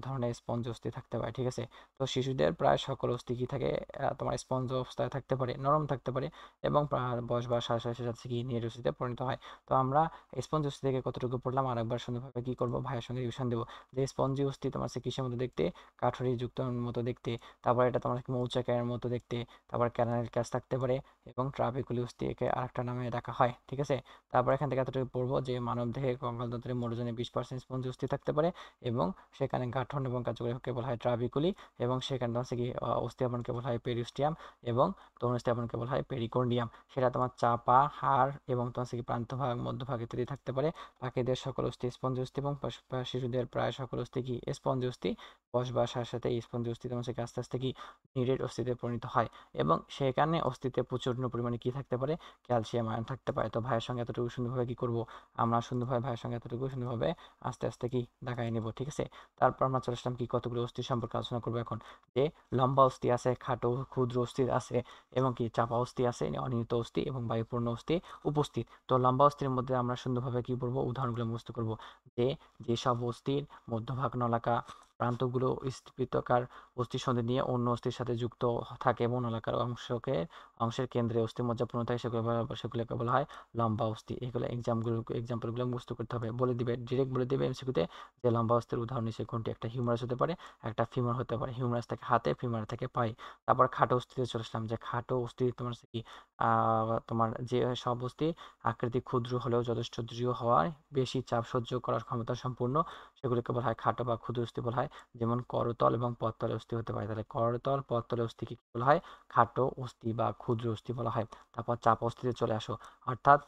ধরনের স্পঞ্জ অস্থি থাকতে পারে, ঠিক আছে। তো শিশুদের প্রায় সকল অস্থি কি থাকে, তোমার স্পঞ্জ অবস্থায় থাকতে পারে, নরম থাকতে পারে এবং বয়স বা সাথে সাথে সাথে কি নিউরো অস্থিতে পরিণত হয়। তো আমরা স্পঞ্জ অস্থি থেকে কতটুকু পড়লাম, আরেকবার সুন্দরভাবে কি করবো, ভাইয়ের সঙ্গে রিভিশন দেবো। যে স্পঞ্জি অস্থি তোমার কিসের মতো দেখতে, কাঠুরি যুক্ত মতো দেখতে। তারপর এটা তোমার মৌচাকের মতো দেখতে। তারপর ক্যানাল ক্যাচ থাকতে পারে এবং ট্রাবিকুলি অস্থি একে আরেকটা নামে ডাকা হয়, ঠিক আছে। তারপর এখান থেকে এতটুকু পড়বো যে মানব দেহে কঙ্কালতন্ত্রের মোট ওজনে 20% স্পঞ্জি অস্থি থাকতে পারে এবং সেখানে গাঠন এবং কার্যকরীকে বলা হয় ট্রাবিকুলি এবং সেখানে হচ্ছে কি অস্থি আবরণকে বলা হয় পেরিস্টিয়াম এবং তরুণস্থি আবরণকে বলা হয় পেরিকর্ডিয়াম। সেটা তোমার চাপা হাড় এবং তোমার কি প্রান্তভাগ, মধ্যভাগ ইত্যাদি থাকতে পারে। পাখিদের সকল অস্থি স্পঞ্জ অস্থি এবং শিশুদের প্রায় সকল অস্থি কি স্পঞ্জ অস্থি। বয়স বাড়ার সাথে সাথে এই স্পঞ্জ অস্থি তোমার আস্তে আস্তে কি নিরেট অস্থিতে পরিণত হয় এবং সেখানে অস্থিতে প্রচুর বিভিন্ন পরিমাণে কি থাকতে পারে, ক্যালসিয়াম আয়ন থাকতে পারে। তো ভাইয়ের সঙ্গে এতটুকু সুন্দরভাবে কি করব, আমরা সুন্দরভাবে ভাইয়ের সঙ্গে এতটুকু সুন্দরভাবে আস্তে আস্তে কি দেখাই নেব, ঠিক আছে। তারপর আমরা চলে আসলাম কি কতগুলো অস্থি সম্পর্কে আলোচনা করবো এখন। যে লম্বা অস্থি আছে, খাটো ক্ষুদ্র অস্থি আছে, এবং কি চাপা অস্থি আছে, অনিয়মিত অস্থি এবং বায়ুপূর্ণ অস্থি উপস্থিত। তো লম্বা অস্থির মধ্যে আমরা সুন্দরভাবে কি করবো, উদাহরণগুলো মুখস্থ করব। যে যেসব অস্থির মধ্যভাগ নলাকা, প্রান্তগুলো স্ফীতকার অস্থির সন্ধি নিয়ে অন্য অস্থির সাথে যুক্ত থাকে এবং নলাকার অংশের কেন্দ্রে অস্থিমজ্জা পূর্ণ থাকে, সেগুলোকে বলা হয় লম্বা অস্থি। এগুলো এক্সাম্পলগুলো মুখস্থ করতে হবে, বলে দিবে, ডিরেক্ট বলে দিবে এমসিকিউতে যে লম্বা অস্থির উদাহরণ হিসেবে কোনটি। একটা হিউমারাস হতে পারে, একটা ফিমার হতে পারে। হিউমারাস থেকে হাতে, ফিমার থেকে পায়ে। তারপর খাটো অস্থিতে চলে আসলাম, যে খাটো অস্থি তোমার হচ্ছে কি তোমার যে সব অস্থি আকৃতি ক্ষুদ্র হলেও যথেষ্ট দৃঢ় হওয়ায় বেশি চাপ সহ্য করার ক্ষমতা সম্পূর্ণ, সেগুলোকে বলা হয় খাটো বা ক্ষুদ্র অস্থি বলা হয়। যেমন করতল এবং পদতলে অস্থি হতে পারে। তাহলে করতল পদতলে অস্থিকে কি বলা হয়, খাটো অস্থি বা ক্ষুদ্র অস্থি বলা হয়। তারপর চাপ অস্থিতে চলে আসো, অর্থাৎ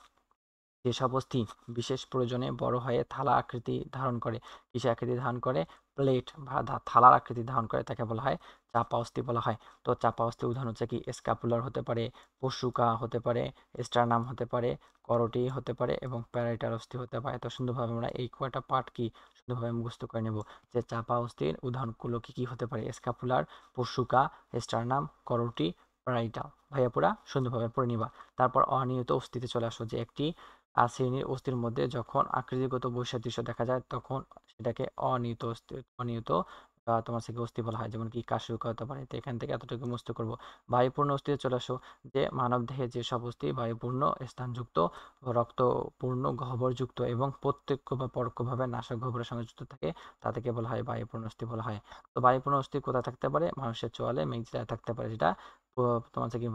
যেসব অস্থি বিশেষ প্রয়োজনে বড় হয়ে থালা আকৃতি ধারণ করে, কিসে আকৃতি ধারণ করে, প্লেট বা থালার আকৃতি ধারণ করে, তাকে বলা হয় চাপা অস্থি বলা হয়। তো চাপা অস্থির উদাহরণ হচ্ছে কি স্ক্যাপুলার হতে পারে, পশুকা হতে পারে, স্টারনাম হতে পারে, করোটি হতে পারে এবং প্যারাইটাল অস্থি হতে পারে। তো সুন্দরভাবে আমরা এই কয়টা পার্ট কি সুন্দরভাবে মুখস্থ করে নেব, যে চাপা অস্থির উদাহরণগুলো কি কি হতে পারে, স্ক্যাপুলার, পশুকা, স্টারনাম, করোটি, প্যারাইটাল। ভাইয়া পুরা সুন্দরভাবে পড়ে নিবা। তারপর অনিয়মিত অস্থিতে চলে আসো, যে একটি শ্রেণীর অস্থির মধ্যে যখন আকৃতিগত বৈসাদৃশ্য দেখা যায় তখন সেটাকে অনিয়ত তোমার থেকে অস্থি বলা হয়। যেমন কি কাশিকা হতে পারে। তো এখান থেকে এতটুকু মুক্ত করব। বায়ুপূর্ণ অস্থিতে চলে আসো, যে মানব দেহে যেসব অস্থি বায়ুপূর্ণ, স্থানযুক্ত, রক্তপূর্ণ, গহ্বরযুক্ত এবং প্রত্যক্ষ বা পরোক্ষভাবে নাসা গহ্বরের সঙ্গে যুক্ত থাকে, তাদেরকে বলা হয় বায়ুপূর্ণ অস্থি বলা হয়। তো বায়ুপূর্ণ অস্থি কোথায় থাকতে পারে, মানুষের চোয়ালে, মেঘজিলায় থাকতে পারে, যেটা তোমার থেকে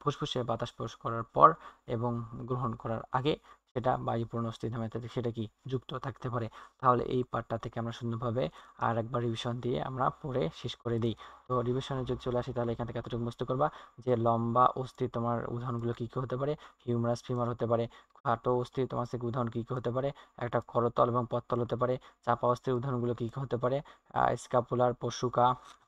ফুসফুসে বাতাস প্রবেশ করার পর এবং গ্রহণ করার আগে সেটা বায়ুপূর্ণ অস্থি নামে সেটা কি যুক্ত থাকতে পারে। তাহলে এই পার্টটা থেকে আমরা সুন্দরভাবে আর একবার রিভিশন দিয়ে আমরা পড়ে শেষ করে দিই। তো রিভিশনে যদি চলে আসি, তাহলে এখান থেকে এতটুকু বুঝতে করবা যে লম্বা অস্থি তোমার উদাহরণগুলো কি কি হতে পারে, হিউমারাস, ফিমার হতে পারে। খাটো অস্থি তোমার থেকে উদাহরণ কি কি হতে পারে, একটা করতল এবং পত্তল হতে পারে। চাপা অস্থির উদাহরণগুলো কি কি হতে পারে, স্ক্যাপুলার, পশুকা,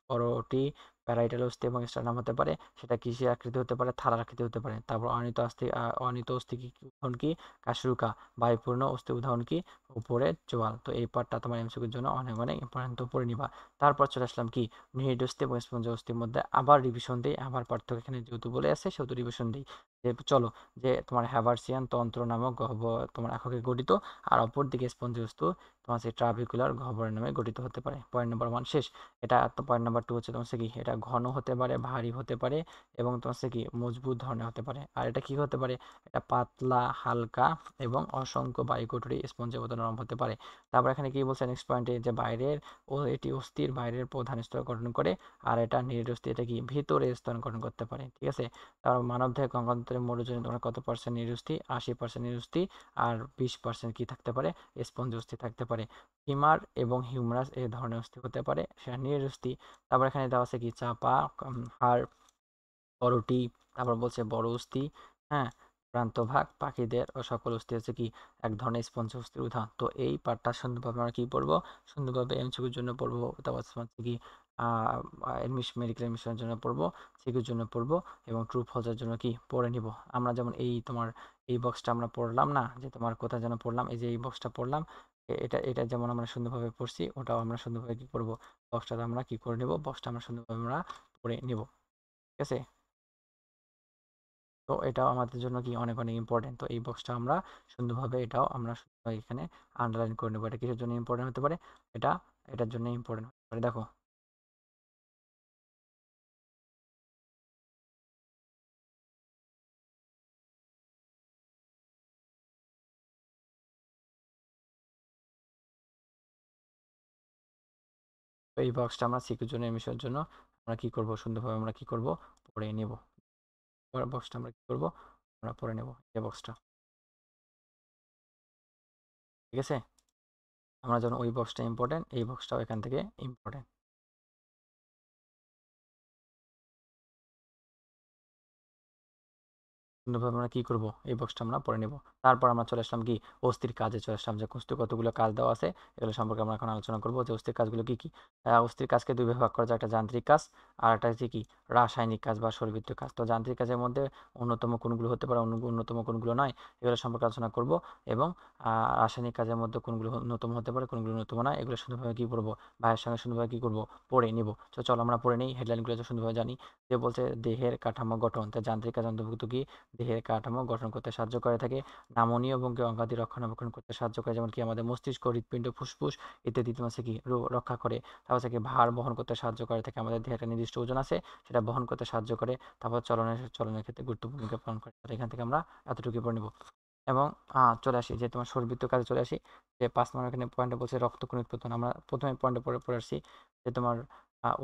করোটি, প্যারাইটাল অস্থি এবং স্টার্নাম হতে পারে। সেটা কিসের আকৃতি হতে পারে, থালার আকৃতি হতে পারে। তারপর অনিয়মিত অস্থি কি উদাহরণ কি, কাশরুকা। বায়ুপূর্ণ অস্থি উদাহরণ কি, উপরে চোয়াল। তো এই পার্টটা তোমার এমসিকিউর জন্য অনেক অনেক ইম্পর্টেন্ট, তো পড়ে নিবা। তারপর চলে আসলাম কি নিহিড অস্থি এবং স্পঞ্জ অস্থির মধ্যে আবার রিভিশন দিই, আবার পার্থক্য এখানে যেহেতু বলে আছে সেহেতু রিভিশন দিই। যে চলো, যে তোমার হ্যাভারসিয়ান তন্ত্র নামক গহ্বর তোমার এককে গঠিত, আর অপর দিকে স্পঞ্জ অস্তু তোমার সেই ট্রাভিকুলার গহ্বরের নামে গঠিত হতে পারে। পয়েন্ট নাম্বার 1 শেষ। এটা তো পয়েন্ট নাম্বার 2 হচ্ছে তোমার কি, এটা ঘন হতে পারে, ভারী হতে পারে এবং তোমার কি মজবুত ধরনের হতে পারে। আর এটা কি হতে পারে, এটা পাতলা, হালকা এবং অসংখ্য বায়ুকোটরি স্পঞ্জের মতো নরম হতে পারে। তারপর এখানে কি বলছে নেক্সট পয়েন্টে, যে বাইরের এটি অস্থির বাইরের প্রধান স্তর গঠন করে, আর এটা নিরেট অস্থি এটা কি ভিতরে স্তর গঠন করতে পারে, ঠিক আছে। তারপর মানব দেহে কঙ্কান্তরের মোট ওজনে তোমরা কত পার্সেন্ট নিরেট অস্থি, 80% নিরেট অস্থি, আর 20% কি থাকতে পারে, স্পঞ্জ অস্থি থাকতে পারে। ফিমার এবং হিউমারাস এই ধরনের অস্থি হতে পারে, সেটা নিরেট অস্থি। তারপর এখানে দেওয়া আছে কি চাপা, হাড়, করোটি। তারপর বলছে বড় অস্থি, হ্যাঁ, প্রান্তভাগ, পাখিদের ও সকল অস্থি হচ্ছে কি এক ধরনের স্পঞ্জ অস্থির উদাহরণ। তো এই পার্টটা সুন্দরভাবে আমরা কি পড়বো, সুন্দরভাবে এমসিকিউর জন্য পড়বো। তারপর হচ্ছে কি মেডিকেল এডমিশনের জন্য পড়বো, সিকিউর জন্য পড়বো এবং ট্রু ফলসের জন্য কি পড়ে নিব। আমরা যেমন এই তোমার এই বক্সটা আমরা পড়লাম না, যে তোমার কোথায় যেন পড়লাম, এই যে এই বক্সটা পড়লাম, এটা এটা যেমন আমরা সুন্দরভাবে পড়ছি, ওটাও আমরা সুন্দরভাবে কি করবো, বক্সটাতে আমরা কি করে নিব, বক্সটা আমরা সুন্দরভাবে আমরা পড়ে নিব, ঠিক আছে। তো এটাও আমাদের জন্য কি অনেক অনেক ইম্পর্টেন্ট। তো এই বক্সটা আমরা সুন্দরভাবে এটাও আমরা সুন্দরভাবে এখানে আন্ডারলাইন করে নেবো। এটা কিসের জন্য ইম্পর্টেন্ট হতে পারে, এটা এটার জন্য ইম্পর্টেন্ট হতে পারে। দেখো, তো এই বক্সটা আমরা সিকিউর জন্য এমিশনের জন্য আমরা কি করব, সুন্দরভাবে আমরা কি করব, পড়ে নেব। পরের বক্সটা আমরা কি করব, আমরা পড়ে নেব এই বক্সটা, ঠিক আছে। আমরা যেন ওই বক্সটা ইম্পর্টেন্ট, এই বক্সটাও এখান থেকে ইম্পর্টেন্ট, সুন্দরভাবে আমরা কি করব, এই বক্সটা আমরা পড়ে নেব। তারপর আমরা চলে আসলাম কি অস্থির কাজে চলে আসলাম, যে অস্থির কতগুলো কাজ দেওয়া আছে এগুলো সম্পর্কে আমরা এখন আলোচনা করবো যে অস্থির কাজগুলো কি কি। অস্থির কাজকে দুই ভাগ করা যায়, একটা যান্ত্রিক কাজ আর একটা হচ্ছে কি রাসায়নিক কাজ বা শারীরবৃত্তীয় কাজ। তো যান্ত্রিক কাজের মধ্যে অন্যতম কোনগুলো হতে পারে, অন্যতম কোনগুলো নয়, এগুলো সম্পর্কে আলোচনা করব। এবং রাসায়নিক কাজের মধ্যে কোনগুলো অন্যতম হতে পারে, কোনগুলো অন্যতম নয়, এগুলো সুন্দরভাবে কি করবো, ভাইয়ের সঙ্গে সুন্দরভাবে কি করবো, পড়ে নিব। তো চলো আমরা পড়ে নিই, হেডলাইনগুলো তো সুন্দরভাবে জানি। যে বলছে দেহের কাঠামো গঠন, তো যান্ত্রিক কাজ অন্তর্ভুক্ত কি দেহের কাঠামো গঠন করতে সাহায্য করে থাকে, নামনীয় এবং অঙ্গাদি রক্ষণাবেক্ষণ করতে সাহায্য করে, যেমন কি আমাদের মস্তিষ্ক, হৃৎপিণ্ড, ফুসফুস ইত্যাদি তোমার হচ্ছে কি রক্ষা করে। তারপর হচ্ছে কি ভার বহন করতে সাহায্য করে থাকে, আমাদের দেহে একটা নির্দিষ্ট ওজন আছে সেটা বহন করতে সাহায্য করে। তারপর চলনের ক্ষেত্রে গুরুত্বপূর্ণ ভূমিকা পালন করে। তাহলে এখান থেকে আমরা এতটুকু পড়ে নেব। এবং চলে আসি যে তোমার শারীরবৃত্তীয় কাজে চলে আসি। যে ৫ নম্বর এখানে পয়েন্টে বলছে রক্তকণিক উৎপাদন। আমরা প্রথমে পয়েন্টে পড়ে আসছি যে তোমার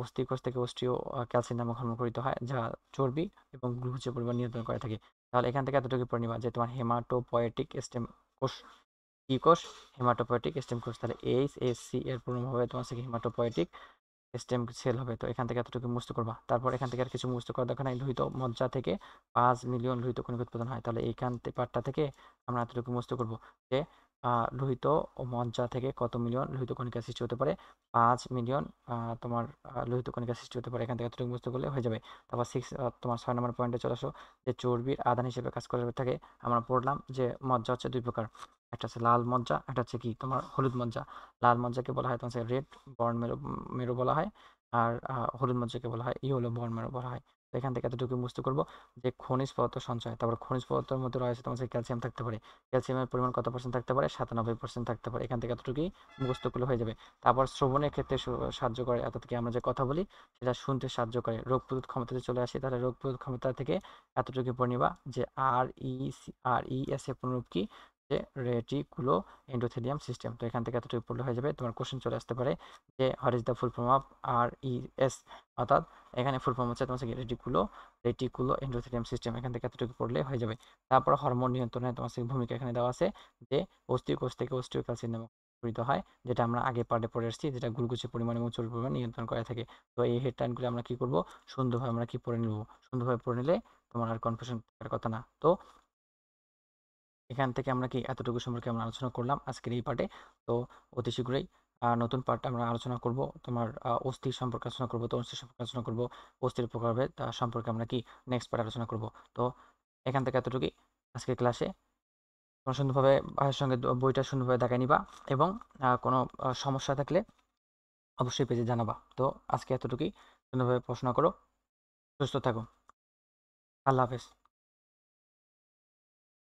অস্থিকোষ থেকে অস্টিও ক্যালসিয়াম নামক হরমোন গঠিত হয়, যা চর্বি এবং গ্লুকোজের পরিমাণ নিয়ন্ত্রণ করে থাকে। তাহলে এখান থেকে এতটুকু পড়ে নিবা যে তোমার হেমাটোপয়েটিক স্টেম কোষ, কি কোষ, হেমাটোপয়েটিক স্টেম কোষ। তাহলে HSC এর পূর্ণভাবে হবে তোমার হচ্ছে হেমাটোপয়েটিক স্টেম সেল হবে। তো এখান থেকে এতটুকু মুক্ত করবা। তারপর এখান থেকে আর কিছু মুক্ত করা দরকার নাই। লোহিত মজ্জা থেকে 5 মিলিয়ন লোহিত কণিকা উৎপাদন হয়। তাহলে এইখান পার্টটা থেকে আমরা এতটুকু মুক্ত করব যে লোহিত ও মজ্জা থেকে কত মিলিয়ন লোহিত কণিকা সৃষ্টি হতে পারে, 5 মিলিয়ন তোমার লোহিত কণিকা সৃষ্টি হতে পারে। এখান থেকে এতটুকু মুক্ত করলে হয়ে যাবে। তারপর তোমার 6 নম্বর পয়েন্টে চলে আসো যে চর্বির আধান হিসেবে কাজ করে থাকে। আমরা পড়লাম যে মজ্জা হচ্ছে দুই প্রকার, একটা হচ্ছে লাল মজ্জা, একটা হচ্ছে কি তোমার হলুদ মজ্জা। লাল মজ্জাকে বলা হয় তোমার রেড বর্ন মেরু মেরু বলা হয়, আর হলুদ মজ্জাকে বলা হয় ইয়েলো বর্ন মেরু বলা হয়। তো এখান থেকে এতটুকু বুঝতে করবো যে খনিজ পদার্থ সঞ্চয়। তারপর খনিজ পদার্থের মধ্যে রয়েছে তোমার ক্যালসিয়াম থাকতে পারে। ক্যালসিয়ামের পরিমাণ কত পার্সেন্ট থাকতে পারে, 97% থাকতে পারে। এখান থেকে এতটুকুই মুখস্থ করলে হয়ে যাবে। তারপর শ্রবণের ক্ষেত্রে সাহায্য করে, অর্থাৎ কি আমরা যে কথা বলি সেটা শুনতে সাহায্য করে। রোগ প্রতিরোধ ক্ষমতাতে চলে আসি, তাহলে রোগ প্রতিরোধ ক্ষমতা থেকে এতটুকু পড়ে নিবা যে RES এর পুনরূপ কি, যে রেটিকুলো এন্ডোথেলিয়াম সিস্টেম। তো এখান থেকে এতটুকু পড়লে হয়ে যাবে। তোমার কোশ্চেন চলে আসতে পারে যে what is the full form of RES, অর্থাৎ এখানে ফুল ফর্ম হচ্ছে তোমার রেটিকুলো এন্ডোথেলিয়াম সিস্টেম। এখান থেকে এতটুকু পড়লে হয়ে যাবে। তারপর হরমোন নিয়ন্ত্রণে তোমার ভূমিকা এখানে দেওয়া আছে যে অস্থিকোষ থেকে অস্টিওক্যালসিন নামক গঠিত হয়, যেটা আমরা আগে পার্টে পড়ে আসছি, যেটা গ্লুকোজের পরিমাণ এবং চর্বির পরিমাণ নিয়ন্ত্রণ করে থাকে। তো এই হেডলাইনগুলো আমরা কি করব, সুন্দরভাবে আমরা কি পড়ে নিব। সুন্দরভাবে পড়ে নিলে তোমার আর কনফিউশন থাকার কথা না। তো এখান থেকে আমরা কি এতটুকু সম্পর্কে আমরা আলোচনা করলাম আজকের এই পার্টে। তো অতি শীঘ্রই নতুন পার্ট আমরা আলোচনা করব, তোমার অস্থির সম্পর্কে আলোচনা করব, তো অস্থির সম্পর্কে আলোচনা করব, অস্থির প্রকারভেদ সম্পর্কে আমরা কি নেক্সট পার্ট আলোচনা করব। তো এখান থেকে এতটুকুই আজকের ক্লাসে। তোমার সুন্দরভাবে ভাইয়ের সঙ্গে বইটা সুন্দরভাবে দেখাই নিবা, এবং কোনো সমস্যা থাকলে অবশ্যই পেজে জানাবা। তো আজকে এতটুকুই, সুন্দরভাবে পড়াশোনা করো, সুস্থ থাকো, আল্লাহ হাফেজ।